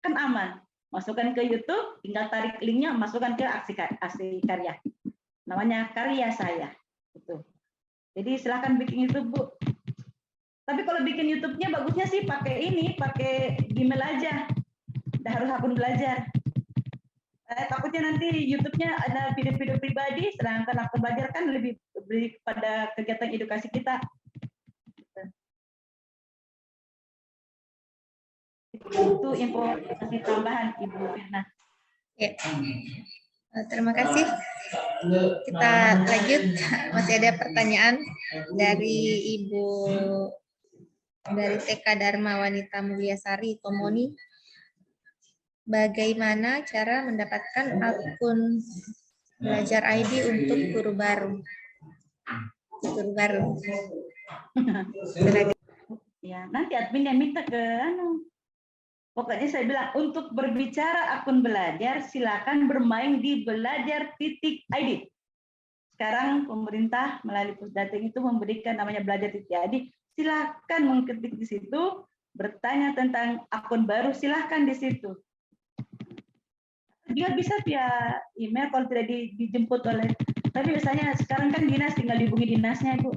kan aman. Masukkan ke YouTube, tinggal tarik linknya, masukkan ke aksi karya. Namanya karya saya. Gitu. Jadi silakan bikin YouTube, Bu. Tapi kalau bikin YouTube-nya bagusnya sih pakai Gmail aja. Udah harus akun belajar. Takutnya nanti YouTube-nya ada video-video pribadi, sedangkan akun belajar kan lebih pada kegiatan edukasi kita. Itu informasi tambahan Ibu Firna. Ya. Terima kasih. Kita lanjut. Masih ada pertanyaan dari Ibu dari TK Dharma Wanita Mulyasari Tomoni. Bagaimana cara mendapatkan akun belajar ID untuk guru baru? Guru baru. Ya, nanti admin yang minta ke Pokoknya saya bilang untuk berbicara akun belajar silakan bermain di belajar.id. Sekarang pemerintah melalui Pusdating itu memberikan namanya belajar.id. Silakan mengketik di situ, bertanya tentang akun baru silakan di situ. Juga bisa via email kalau tidak dijemput oleh. Tapi biasanya sekarang kan dinas tinggal dihubungi dinasnya Bu.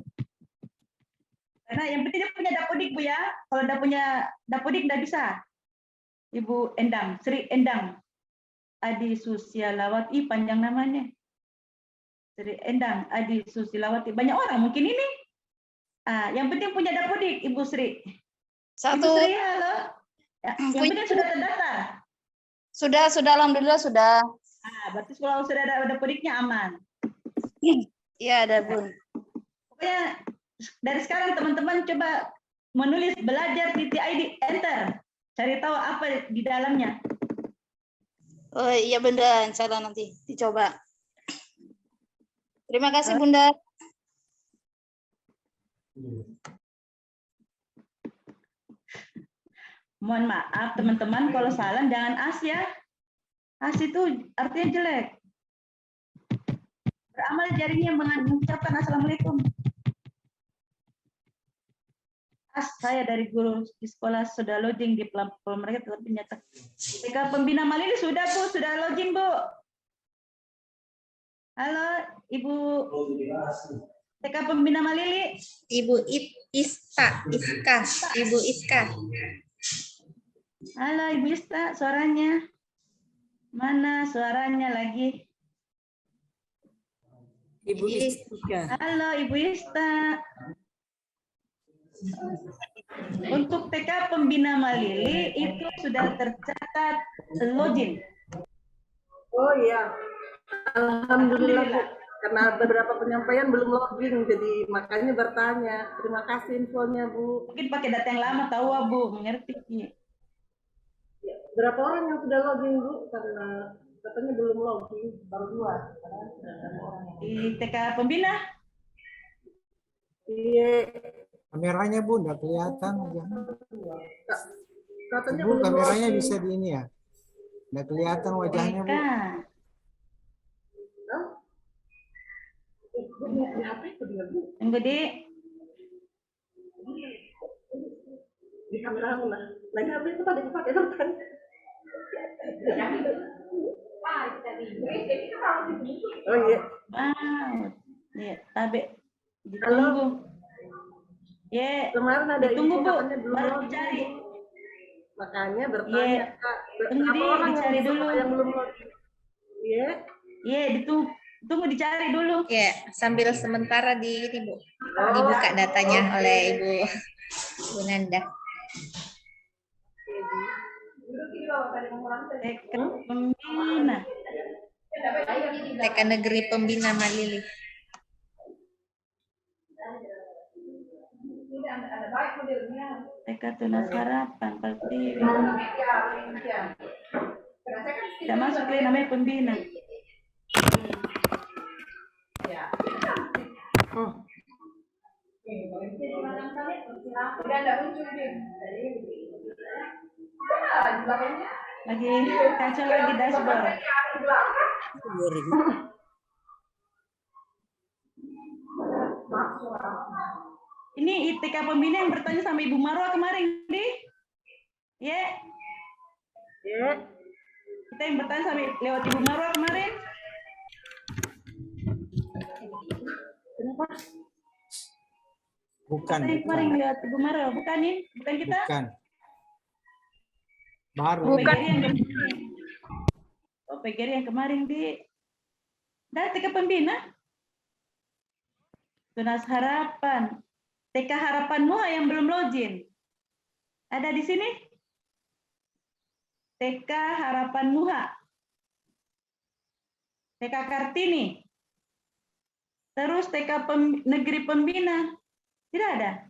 Karena yang penting dia punya dapodik Bu ya. Kalau tidak punya dapodik tidak bisa. Ibu Endang, Sri Endang, Adi Susialawati, panjang namanya. Sri Endang, Adi Susialawati, banyak orang mungkin ini. Yang penting punya dapodik, Ibu Sri. Satu. Ibu Sri, halo. Ya, yang penting sudah terdaftar. Sudah, alhamdulillah sudah. Berarti kalau sudah ada dapodiknya aman. Iya, ada Bun. Pokoknya dari sekarang teman-teman coba menulis belajar.id, enter. Cari tahu apa di dalamnya. Oh iya Bunda, insya Allah nanti dicoba. Terima kasih Bunda. Mohon maaf teman-teman kalau salah jangan as ya. As itu artinya jelek. Beramal jarinya mengucapkan assalamualaikum. Saya dari guru di sekolah sudah login di platform mereka telah menyatakan. TK Pembina Malili sudah Bu, sudah login Bu. Halo Ibu TK Pembina Malili. Ibu Iska. Ibu Iska. Halo Ibu Iska, suaranya. Mana suaranya lagi? Ibu Iska. Halo Ibu Ista. Untuk TK Pembina Malili itu sudah tercatat login. Oh iya, alhamdulillah Bu. Karena beberapa penyampaian belum login, jadi makanya bertanya. Terima kasih infonya Bu. Mungkin pakai data yang lama tahu Bu, mengerti. Ya, berapa orang yang sudah login Bu? Karena katanya belum login, baru 2. Di TK Pembina? Iya. Kameranya Bu, nggak kelihatan. Katanya Bu, belum kameranya login. bisa di ini ya? Nggak kelihatan wajahnya Bu. Tunggu di. Di kamera mana? Lagi HP itu pada dipakai kan? Oh iya. Wow. Iya, tapi Halo. Ya, Kemarin ada ditunggu info Bu, katanya belum baru login. dicari. Makanya bertanya Kak, Tunggu berapa orang dicari yang dulu. yang belum login? Iya. Iya, tunggu dicari dulu. Ya, sambil sementara di ini Bu. Dibuka datanya oleh Ibu Nanda. TK Pembina. TK Negeri Pembina Malili. TK Tunas Harapan, Pertiwi. Tidak masuk ke namanya Pembina. Lagi kacau lagi dashboard. Ini ITK Pembina yang bertanya sama Ibu Marwa kemarin, di? Ya. Kita yang bertanya sama lewat Ibu Marwa kemarin. Kenapa? Bukan. Kita yang kemarin lewat Ibu Marwa, bukan nih? Bukan kita? Bukan. Baru. Bukan. PGRI yang kemarin, di. Dan TK Pembina. Tunas Harapan. TK Harapan Muha yang belum login. Ada di sini? TK Harapan Muha. TK Kartini. Terus TK Negeri Pembina. Tidak ada.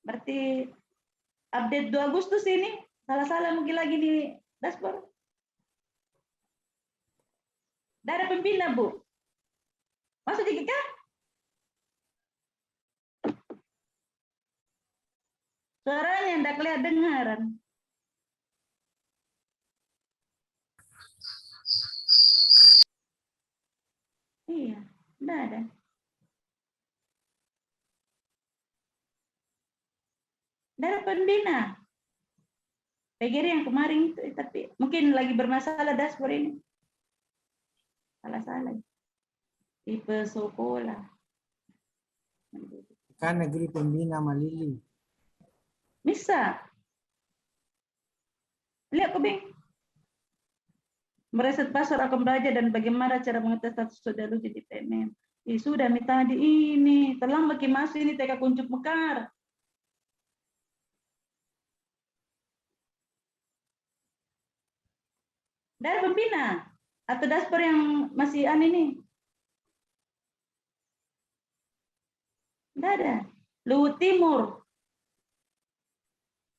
Berarti update 2 Agustus ini salah-salah mungkin lagi di dashboard. Tidak ada pembina, Bu. Masuk dikit kan? Suaranya tidak kelihatan dengaran. Iya, tidak ada. Tidak ada pembina. PGRI yang kemarin itu, tapi mungkin lagi bermasalah dashboard ini. Salah-salah. Tipe sekolah. Kan negeri pembina Malili. Bisa. Lihat Kubing. Mereset password akun belajar dan bagaimana cara mengetahui status sudah lucu di PMM. Sudah minta di ini. Terlambat masuk ini TK Kuncup Mekar. Dari pembina atau dashboard yang masih ini? Tidak ada. Luhut Timur.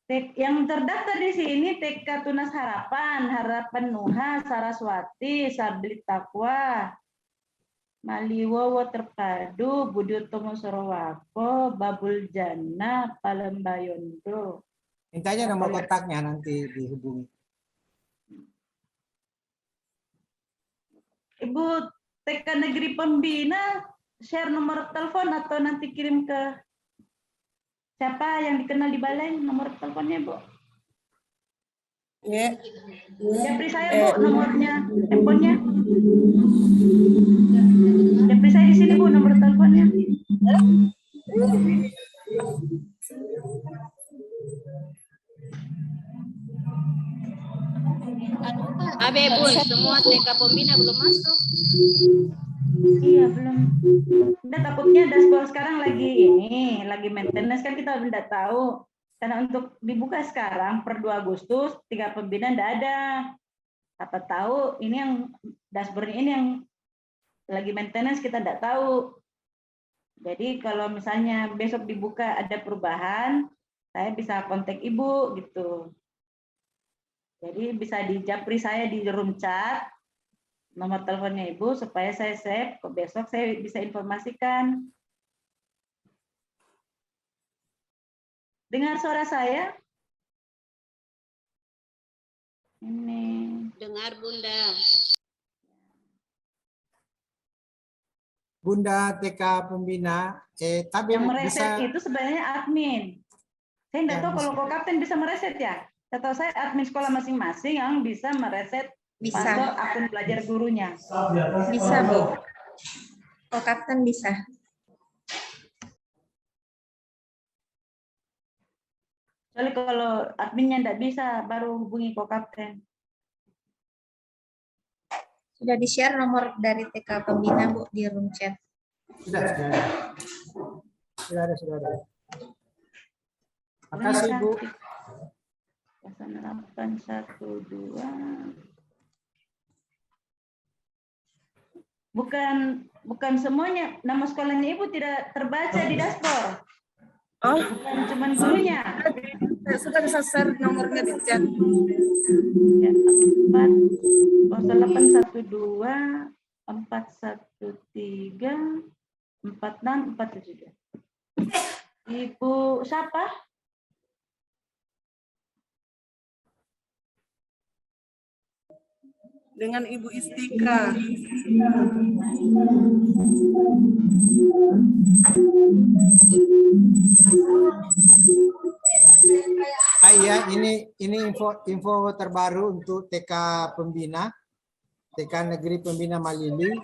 Yang terdaftar di sini TK Tunas Harapan, Harapan Nuha, Saraswati, Sablit Takwa, Maliwowo Terpadu, Budi Utomo Sorowako, Babul Jana, Palembayondo. Mintanya nomor kontaknya nanti dihubungi. Ibu TK Negeri Pembina, share nomor telepon atau nanti kirim ke siapa yang dikenal di balai nomor teleponnya, Bu? Ya. Japri saya, Bu, nomornya, teleponnya. Japri saya di sini, Bu, nomor teleponnya. Abe Bun, semua TK Pembina belum masuk. Iya, belum. Udah takutnya dashboard sekarang lagi maintenance kan kita tidak tahu. Karena untuk dibuka sekarang per 2 Agustus 3 pembina tidak ada. Apa tahu ini yang dashboard ini yang lagi maintenance kita tidak tahu. Jadi kalau misalnya besok dibuka ada perubahan, saya bisa kontak Ibu gitu. Jadi bisa di japri saya di room chat nomor teleponnya Ibu supaya saya save, besok saya bisa informasikan. Dengar suara saya? Ini. Dengar Bunda. Bunda TK Pembina, tapi yang mereset bisa, itu sebenarnya admin. Saya tidak tahu kalau Kokapten bisa mereset ya. Setahu saya admin sekolah masing-masing yang bisa mereset password akun belajar gurunya. Bisa, Bu. Kokapten bisa. Soalnya kalau adminnya tidak bisa, baru hubungi Kokapten. Sudah di-share nomor dari TK Pembina, Bu, di room chat. sudah ada. Makasih, Bu. 0812. Bukan semuanya nama sekolahnya Ibu tidak terbaca di dashboard. Oh, bukan cuma gurunya. Sudah bisa share nomornya di chat. 0812 413 46473. Ibu siapa? Dengan Ibu Istika. Iya, ini info terbaru untuk TK Pembina, TK Negeri Pembina Malili.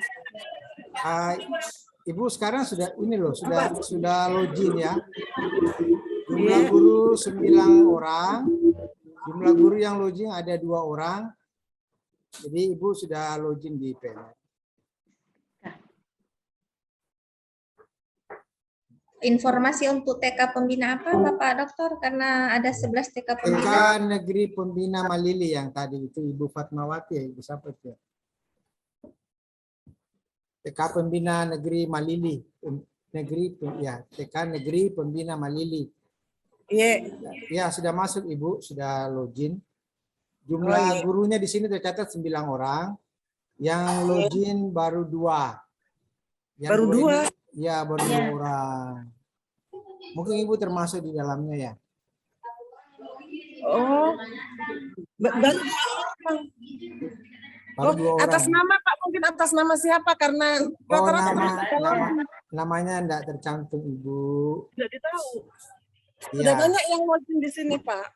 Ibu sekarang sudah sudah login ya. Jumlah guru 9 orang. Jumlah guru yang login ada 2 orang. Jadi Ibu sudah login di PNR. Informasi untuk TK Pembina apa, Bapak Dokter? Karena ada 11 TK Pembina. TK Negeri Pembina Malili yang tadi itu Ibu Fatmawati ya, Ibu siapa itu? TK Pembina Negeri Malili, TK Negeri Pembina Malili. Iya. Ya, sudah masuk Ibu, sudah login. Jumlah gurunya di sini tercatat 9 orang. Yang login baru 2. Baru 2? Ya, baru 2 orang. Mungkin Ibu termasuk di dalamnya ya. Oh. Baru Baru 2 orang. atas nama Pak, mungkin atas nama siapa? Karena rata-rata namanya enggak tercantum Ibu. tidak ditahu. Ya. Udah banyak yang login di sini Pak.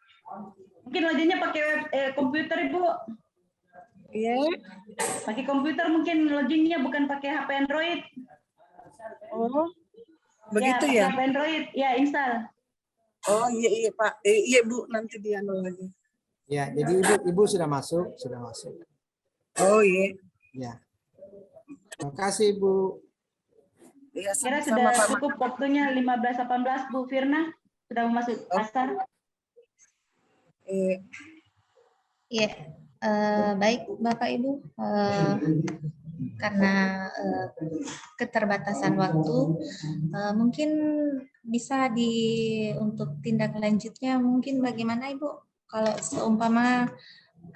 Mungkin login-nya pakai komputer Ibu. Iya. Pakai komputer mungkin login-nya bukan pakai HP Android. Oh. Begitu pakai ya? HP Android, ya install. Oh iya Pak. Iya Bu, nanti dia lagi. Ya, jadi Ibu sudah masuk, Oh iya. Ya. Terima kasih Ibu. Ya, Kira sama-sama, sudah Pak. cukup waktunya 15.18 Bu Firna sudah masuk asar. Iya, baik Bapak Ibu, karena keterbatasan waktu, mungkin bisa untuk tindak lanjutnya mungkin bagaimana Ibu? Kalau seumpama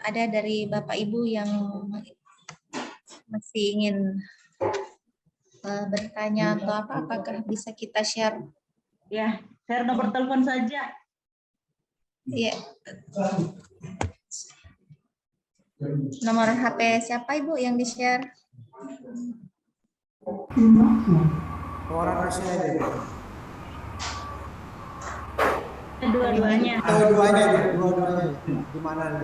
ada dari Bapak Ibu yang masih ingin bertanya atau apa, apakah bisa kita share? Ya, share nomor telepon saja. Iya. Nomor HP siapa Ibu yang di-share? Orang saya Dua-duanya. Dua-duanya. Di mana?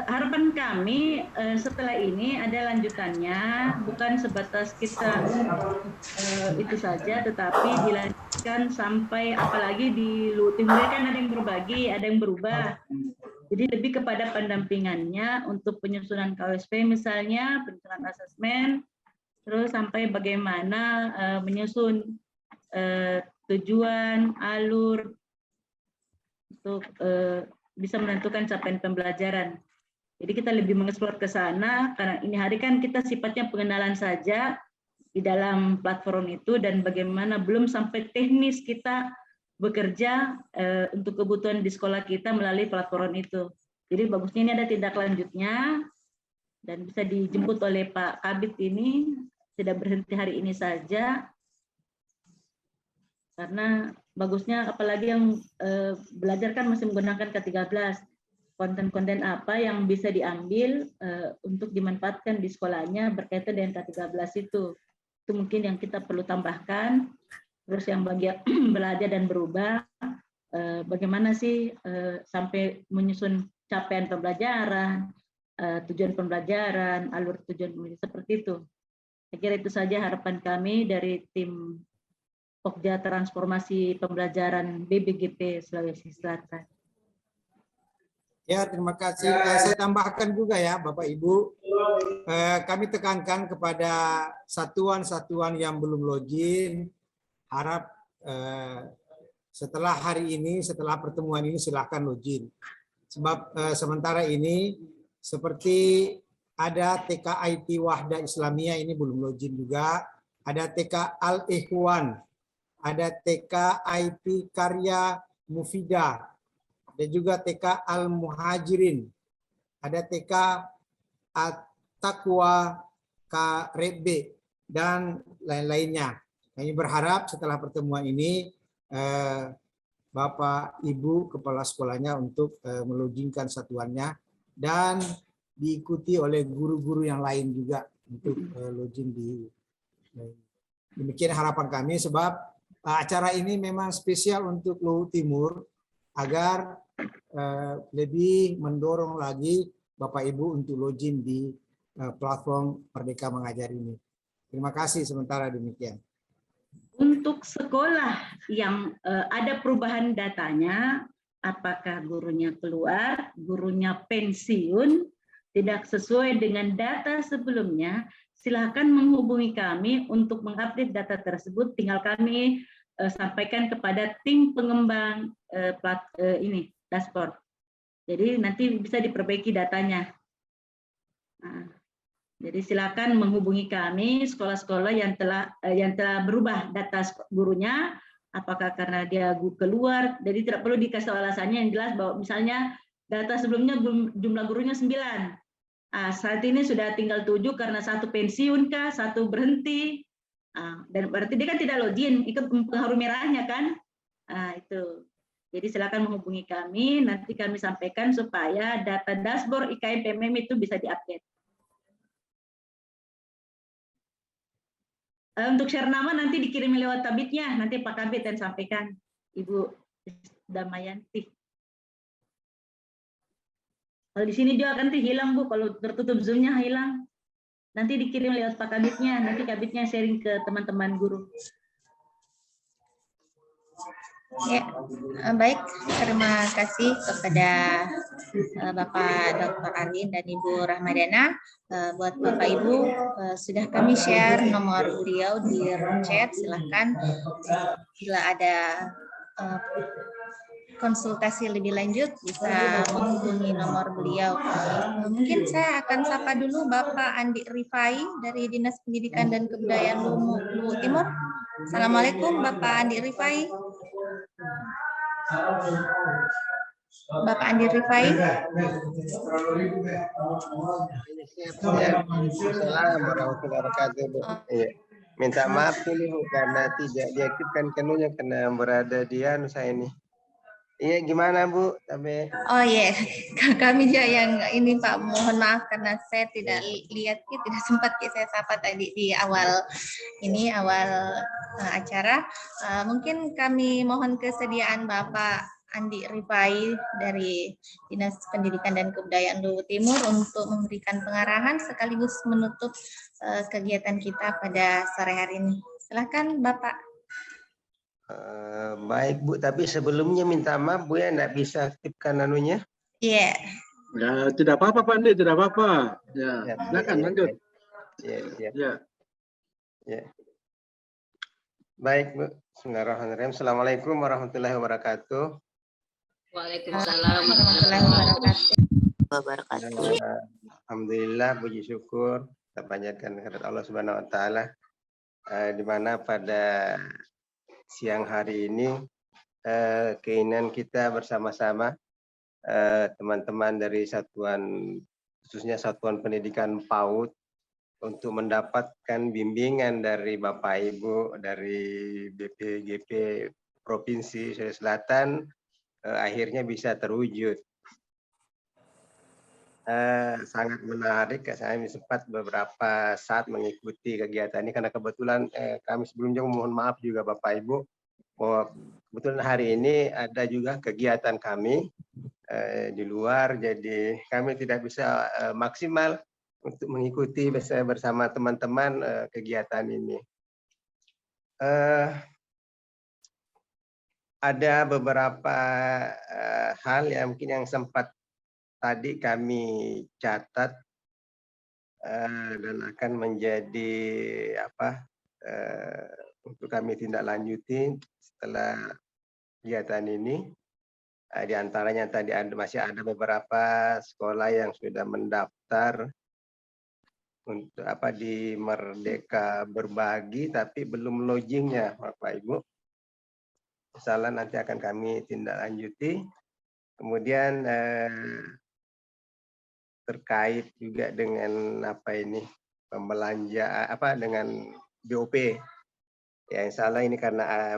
Harapan kami setelah ini ada lanjutannya, bukan sebatas kita itu saja, tetapi dilanjutkan sampai apalagi di Timur kan ada yang berbagi, ada yang berubah. Jadi lebih kepada pendampingannya untuk penyusunan KWSP misalnya, penyusunan asesmen, terus sampai bagaimana menyusun tujuan, alur untuk bisa menentukan capaian pembelajaran. Jadi kita lebih mengeksplor ke sana, karena ini hari kan kita sifatnya pengenalan saja di dalam platform itu, dan bagaimana belum sampai teknis kita bekerja untuk kebutuhan di sekolah kita melalui platform itu. Jadi bagusnya ini ada tindak lanjutnya, dan bisa dijemput oleh Pak Kabid ini, tidak berhenti hari ini saja, karena bagusnya apalagi yang belajar kan masih menggunakan K13, konten-konten apa yang bisa diambil untuk dimanfaatkan di sekolahnya berkaitan dengan K13 itu mungkin yang kita perlu tambahkan. Terus yang bagian belajar dan berubah, bagaimana sih sampai menyusun capaian pembelajaran, tujuan pembelajaran, alur tujuan seperti itu. Saya kira itu saja harapan kami dari tim Pokja Transformasi Pembelajaran BBGP Sulawesi Selatan. Ya, terima kasih. Saya tambahkan juga ya, Bapak Ibu. Kami tekankan kepada satuan-satuan yang belum login, harap setelah hari ini, setelah pertemuan ini silahkan login. Sebab sementara ini seperti ada TK IT Wahda Islamiyah ini belum login juga, ada TK Al-Ikhwan, ada TK IT Karya Mufidah, ada juga TK Al-Muhajirin, ada TK At-Taqwa Karebe, dan lain-lainnya. Kami berharap setelah pertemuan ini Bapak Ibu Kepala Sekolahnya untuk meloginkan satuannya dan diikuti oleh guru-guru yang lain juga untuk login di. Demikian harapan kami, sebab acara ini memang spesial untuk Luhut Timur agar lebih mendorong lagi Bapak Ibu untuk login di platform Merdeka Mengajar ini. Terima kasih, sementara demikian. Untuk sekolah yang ada perubahan datanya, apakah gurunya keluar, gurunya pensiun, tidak sesuai dengan data sebelumnya, silakan menghubungi kami untuk mengupdate data tersebut. Tinggal kami sampaikan kepada tim pengembang ini dashboard. Jadi nanti bisa diperbaiki datanya. Nah, jadi silakan menghubungi kami sekolah-sekolah yang telah berubah data gurunya, apakah karena dia keluar, jadi tidak perlu dikasih alasannya, yang jelas bahwa misalnya data sebelumnya jumlah gurunya 9. Nah, saat ini sudah tinggal 7 karena 1 pensiun kah, 1 berhenti. Nah, dan berarti dia kan tidak login, ikut pengaruh merahnya kan? Nah, itu. Jadi silakan menghubungi kami, nanti kami sampaikan supaya data dashboard IKM PMM itu bisa diupdate. Untuk share nama nanti dikirim lewat tabitnya, nanti Pak Kabit yang sampaikan, Ibu Damayanti. Kalau di sini juga nanti hilang Bu, kalau tertutup Zoom-nya hilang. Nanti dikirim lewat Pak Kabitnya, nanti Kabitnya sharing ke teman-teman guru. Ya, baik. Terima kasih kepada Bapak Dr. Arwin dan Ibu Rahmadana. Buat Bapak Ibu, sudah kami share nomor beliau di room chat. Silahkan bila ada konsultasi lebih lanjut bisa menghubungi nomor beliau. Mungkin saya akan sapa dulu Bapak Andi Rifai dari Dinas Pendidikan dan Kebudayaan Luwu Timur. Assalamualaikum Bapak Andi Rifai. Bapak Andi Rifai. Assalamualaikum warahmatullahi wabarakatuh. Iya. Minta maaf ini Bu karena tidak diaktifkan kenunya karena berada di saya ini. Iya gimana Bu? Oh iya, kami juga yang ini Pak, mohon maaf karena saya tidak lihat, tidak sempat saya sapa tadi di awal acara. Mungkin kami mohon kesediaan Bapak Andi Rifai dari Dinas Pendidikan dan Kebudayaan Luwu Timur untuk memberikan pengarahan sekaligus menutup kegiatan kita pada sore hari ini. Silakan Bapak. Baik Bu, tapi sebelumnya minta maaf Bu ya, enggak bisa aktifkan anunya. Iya. Ya, tidak apa-apa Pak Andi, tidak apa-apa. Ya, silakan lanjut. Ya. Baik Bu, bismillahirrahmanirrahim. Assalamualaikum warahmatullahi wabarakatuh. Waalaikumsalam warahmatullahi wabarakatuh. Alhamdulillah, puji syukur kita panjatkan kehadirat Allah Subhanahu wa taala, di mana pada siang hari ini keinginan kita bersama-sama teman-teman dari khususnya Satuan Pendidikan PAUD untuk mendapatkan bimbingan dari Bapak Ibu dari BPGP Provinsi Sulawesi Selatan akhirnya bisa terwujud. Sangat menarik, saya sempat beberapa saat mengikuti kegiatan ini karena kebetulan kami sebelumnya mohon maaf juga Bapak Ibu bahwa kebetulan hari ini ada juga kegiatan kami di luar, jadi kami tidak bisa maksimal untuk mengikuti bersama teman-teman kegiatan ini. Ada beberapa hal yang mungkin yang sempat tadi kami catat dan akan menjadi untuk kami tindak lanjuti setelah kegiatan ini. Di antaranya tadi masih ada beberapa sekolah yang sudah mendaftar untuk di Merdeka Berbagi tapi belum logingnya Bapak Ibu. Insyaallah nanti akan kami tindak lanjuti. Kemudian terkait juga dengan pembelanja dengan BOP. Ya insyaallah ini karena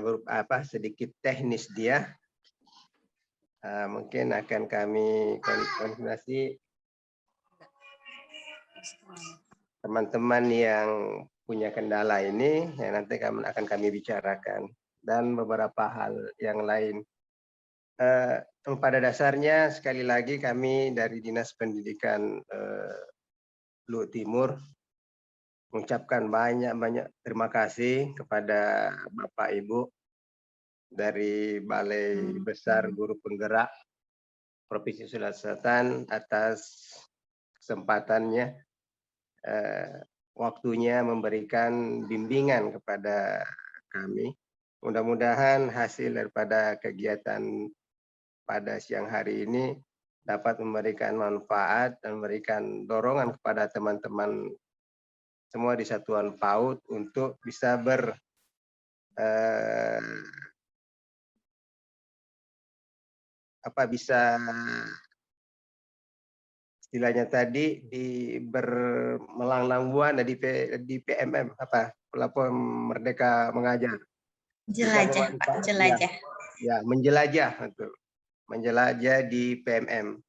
sedikit teknis dia. Mungkin akan kami konfirmasi teman-teman yang punya kendala ini, ya nanti akan kami bicarakan dan beberapa hal yang lain. Pada dasarnya sekali lagi kami dari Dinas Pendidikan Luwu Timur mengucapkan banyak terima kasih kepada Bapak Ibu dari Balai Besar Guru Penggerak Provinsi Sulawesi Selatan atas kesempatannya, waktunya memberikan bimbingan kepada kami Mudah-mudahan hasil daripada kegiatan pada siang hari ini dapat memberikan manfaat dan memberikan dorongan kepada teman-teman semua di Satuan PAUD untuk bisa bisa istilahnya tadi melanglang buana di PMM Platform Merdeka Mengajar. Jelajah, Pak, jelajah. Ya, menjelajah, betul. Menjelajah di PMM.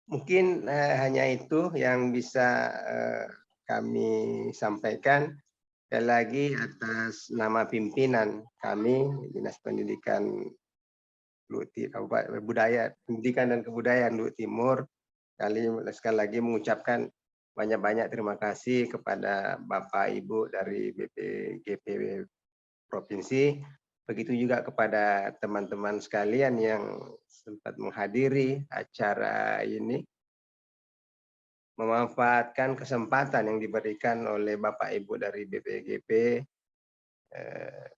Mungkin hanya itu yang bisa kami sampaikan. Sekali lagi atas nama pimpinan kami Dinas Pendidikan Budaya, Pendidikan dan Kebudayaan Luhut Timur, sekali lagi mengucapkan banyak-banyak terima kasih kepada Bapak Ibu dari BPGP Provinsi, begitu juga kepada teman-teman sekalian yang sempat menghadiri acara ini, memanfaatkan kesempatan yang diberikan oleh Bapak Ibu dari BPGP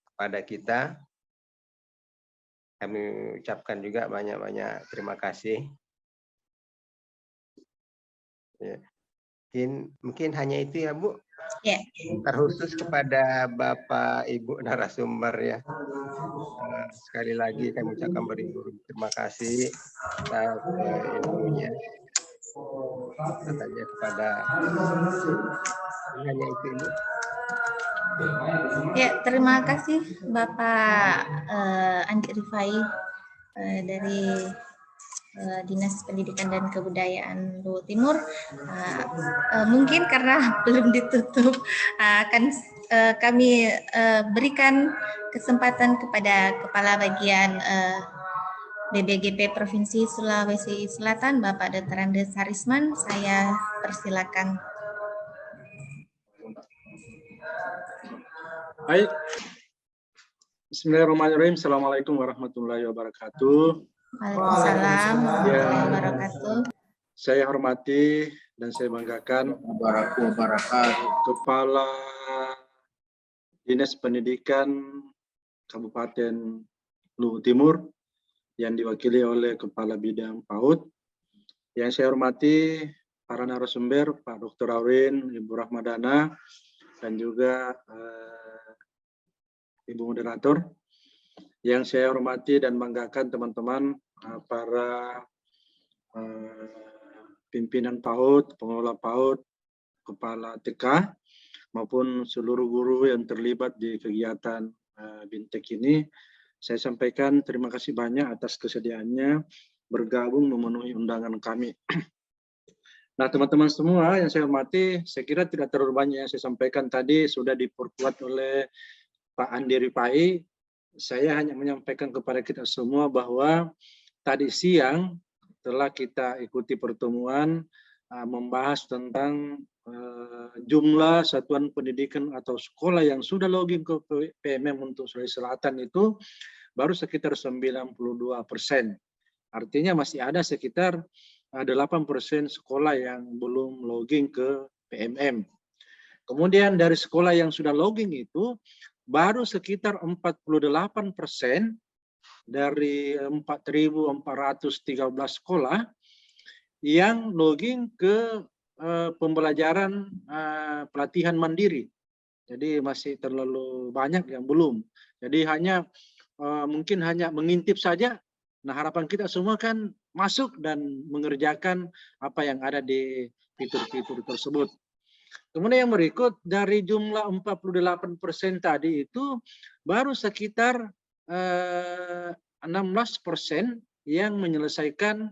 kepada kita. Kami ucapkan juga banyak-banyak terima kasih. Ya. Mungkin hanya itu ya, Bu. Ya. Terkhusus kepada Bapak Ibu narasumber ya. Sekali lagi kami ucapkan beribu terima kasih atas ilmunya. Katanya kepada hanya itu Ibu. Ya, terima kasih Bapak Andi Rifai dari Dinas Pendidikan dan Kebudayaan Luhut Timur. Mungkin karena belum ditutup, akan kami berikan kesempatan kepada Kepala Bagian BPGP Provinsi Sulawesi Selatan, Bapak Dr. Andes Harisman. Saya persilakan. Baik. Bismillahirrahmanirrahim. Assalamualaikum warahmatullahi wabarakatuh. Waalaikumsalam warahmatullahi wabarakatuh. Saya hormati dan saya banggakan Kepala Dinas Pendidikan Kabupaten Luhut Timur yang diwakili oleh Kepala Bidang PAUD. Yang saya hormati para narasumber, Pak Dr. Arwin, Ibu Rahmadana, dan juga Ibu Moderator. Yang saya hormati dan banggakan teman-teman para pimpinan PAUD, pengelola PAUD, kepala TK, maupun seluruh guru yang terlibat di kegiatan BINTEK ini. Saya sampaikan terima kasih banyak atas kesediaannya bergabung memenuhi undangan kami. Nah, teman-teman semua yang saya hormati, saya kira tidak terlalu banyak yang saya sampaikan tadi, sudah diperkuat oleh Pak Andi Rifai. Saya hanya menyampaikan kepada kita semua bahwa tadi siang telah kita ikuti pertemuan membahas tentang jumlah satuan pendidikan atau sekolah yang sudah login ke PMM untuk Sulawesi Selatan itu baru sekitar 92%. Artinya masih ada sekitar 8% sekolah yang belum login ke PMM. Kemudian dari sekolah yang sudah login itu baru sekitar 48% dari 4.413 sekolah yang login ke pembelajaran pelatihan mandiri. Jadi masih terlalu banyak yang belum. Jadi mungkin hanya mengintip saja. Nah, harapan kita semua kan masuk dan mengerjakan apa yang ada di fitur-fitur tersebut. Kemudian yang berikut, dari jumlah 48% tadi itu baru sekitar 16% yang menyelesaikan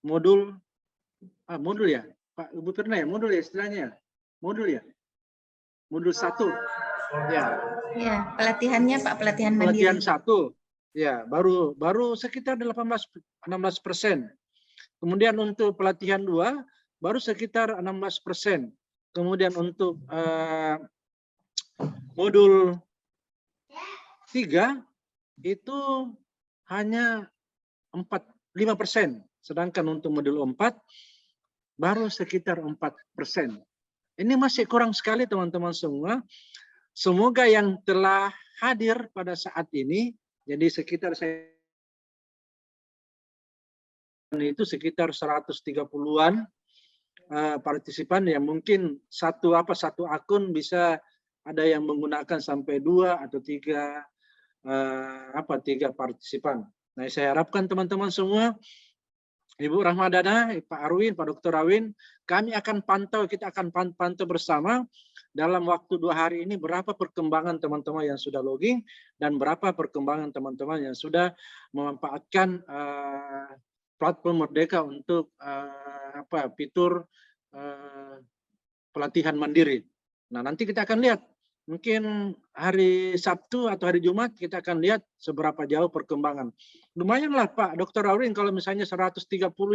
modul ya, Pak Ibu Firna ya, modul ya istilahnya, modul 1 ya. Ya, pelatihannya Pak, pelatihan mandiri. Pelatihan 1 ya, baru sekitar 16%. Kemudian untuk pelatihan 2 baru sekitar 16%. Kemudian untuk modul 3 itu hanya 5%. Sedangkan untuk modul 4 baru sekitar 4%. Ini masih kurang sekali teman-teman semua. Semoga yang telah hadir pada saat ini, jadi sekitar saya itu sekitar 130-an partisipan yang mungkin satu akun bisa ada yang menggunakan sampai 2 atau 3 partisipan. Nah, saya harapkan teman-teman semua, Ibu Rahmadana, Pak Arwin, Pak Dr. Arwin, kami akan pantau, kita akan pantau bersama dalam waktu 2 hari ini berapa perkembangan teman-teman yang sudah login dan berapa perkembangan teman-teman yang sudah memanfaatkan platform Merdeka untuk fitur pelatihan mandiri. Nah, nanti kita akan lihat. Mungkin hari Sabtu atau hari Jumat kita akan lihat seberapa jauh perkembangan. Lumayanlah Pak Dr. Aurin, kalau misalnya 130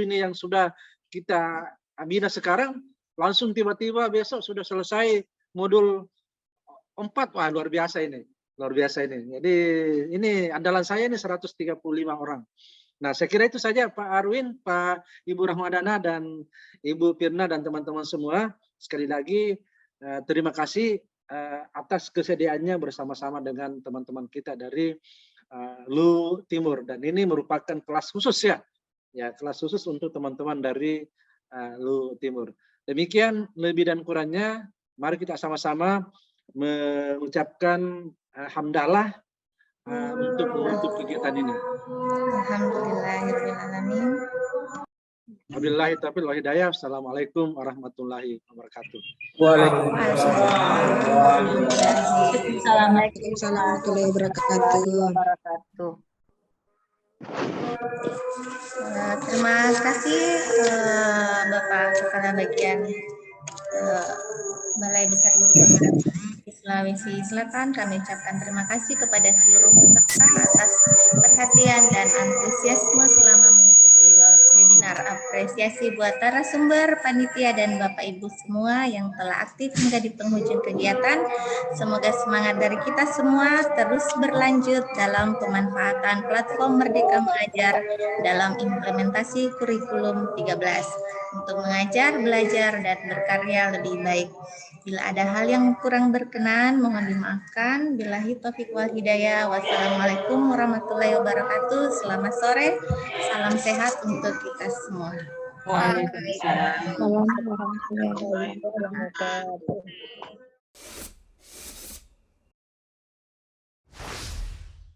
ini yang sudah kita bina sekarang, langsung tiba-tiba besok sudah selesai modul 4. Wah, luar biasa ini. Luar biasa ini. Jadi ini andalan saya ini 135 orang. Nah, saya kira itu saja Pak Arwin, Pak Ibu Rahmadana, dan Ibu Firna, dan teman-teman semua. Sekali lagi, terima kasih atas kesediaannya bersama-sama dengan teman-teman kita dari LU Timur. Dan ini merupakan kelas khusus ya kelas khusus untuk teman-teman dari LU Timur. Demikian lebih dan kurangnya, mari kita sama-sama mengucapkan hamdalah untuk menutup kegiatan ini. Alhamdulillahirrahmanirrahim. Wabillahi taufiq wal hidayah. Assalamualaikum warahmatullahi wabarakatuh. Waalaikumsalam warahmatullahi wabarakatuh. Terima kasih Bapak Kepala Bagian Balai Besar Guru di Sulawesi Selatan. Kami ucapkan terima kasih kepada seluruh peserta atas perhatian dan antusiasme selama mengikuti webinar. Apresiasi buat narasumber, panitia, dan Bapak Ibu semua yang telah aktif hingga di penghujung kegiatan. Semoga semangat dari kita semua terus berlanjut dalam pemanfaatan platform Merdeka Mengajar dalam implementasi kurikulum 13 untuk mengajar, belajar, dan berkarya lebih baik. Bila ada hal yang kurang berkenan, mohon dimaafkan. Billahi taufiq wal hidayah. Wassalamualaikum warahmatullahi wabarakatuh. Selamat sore. Salam sehat untuk kita semua. Waalaikumsalam warahmatullahi wabarakatuh.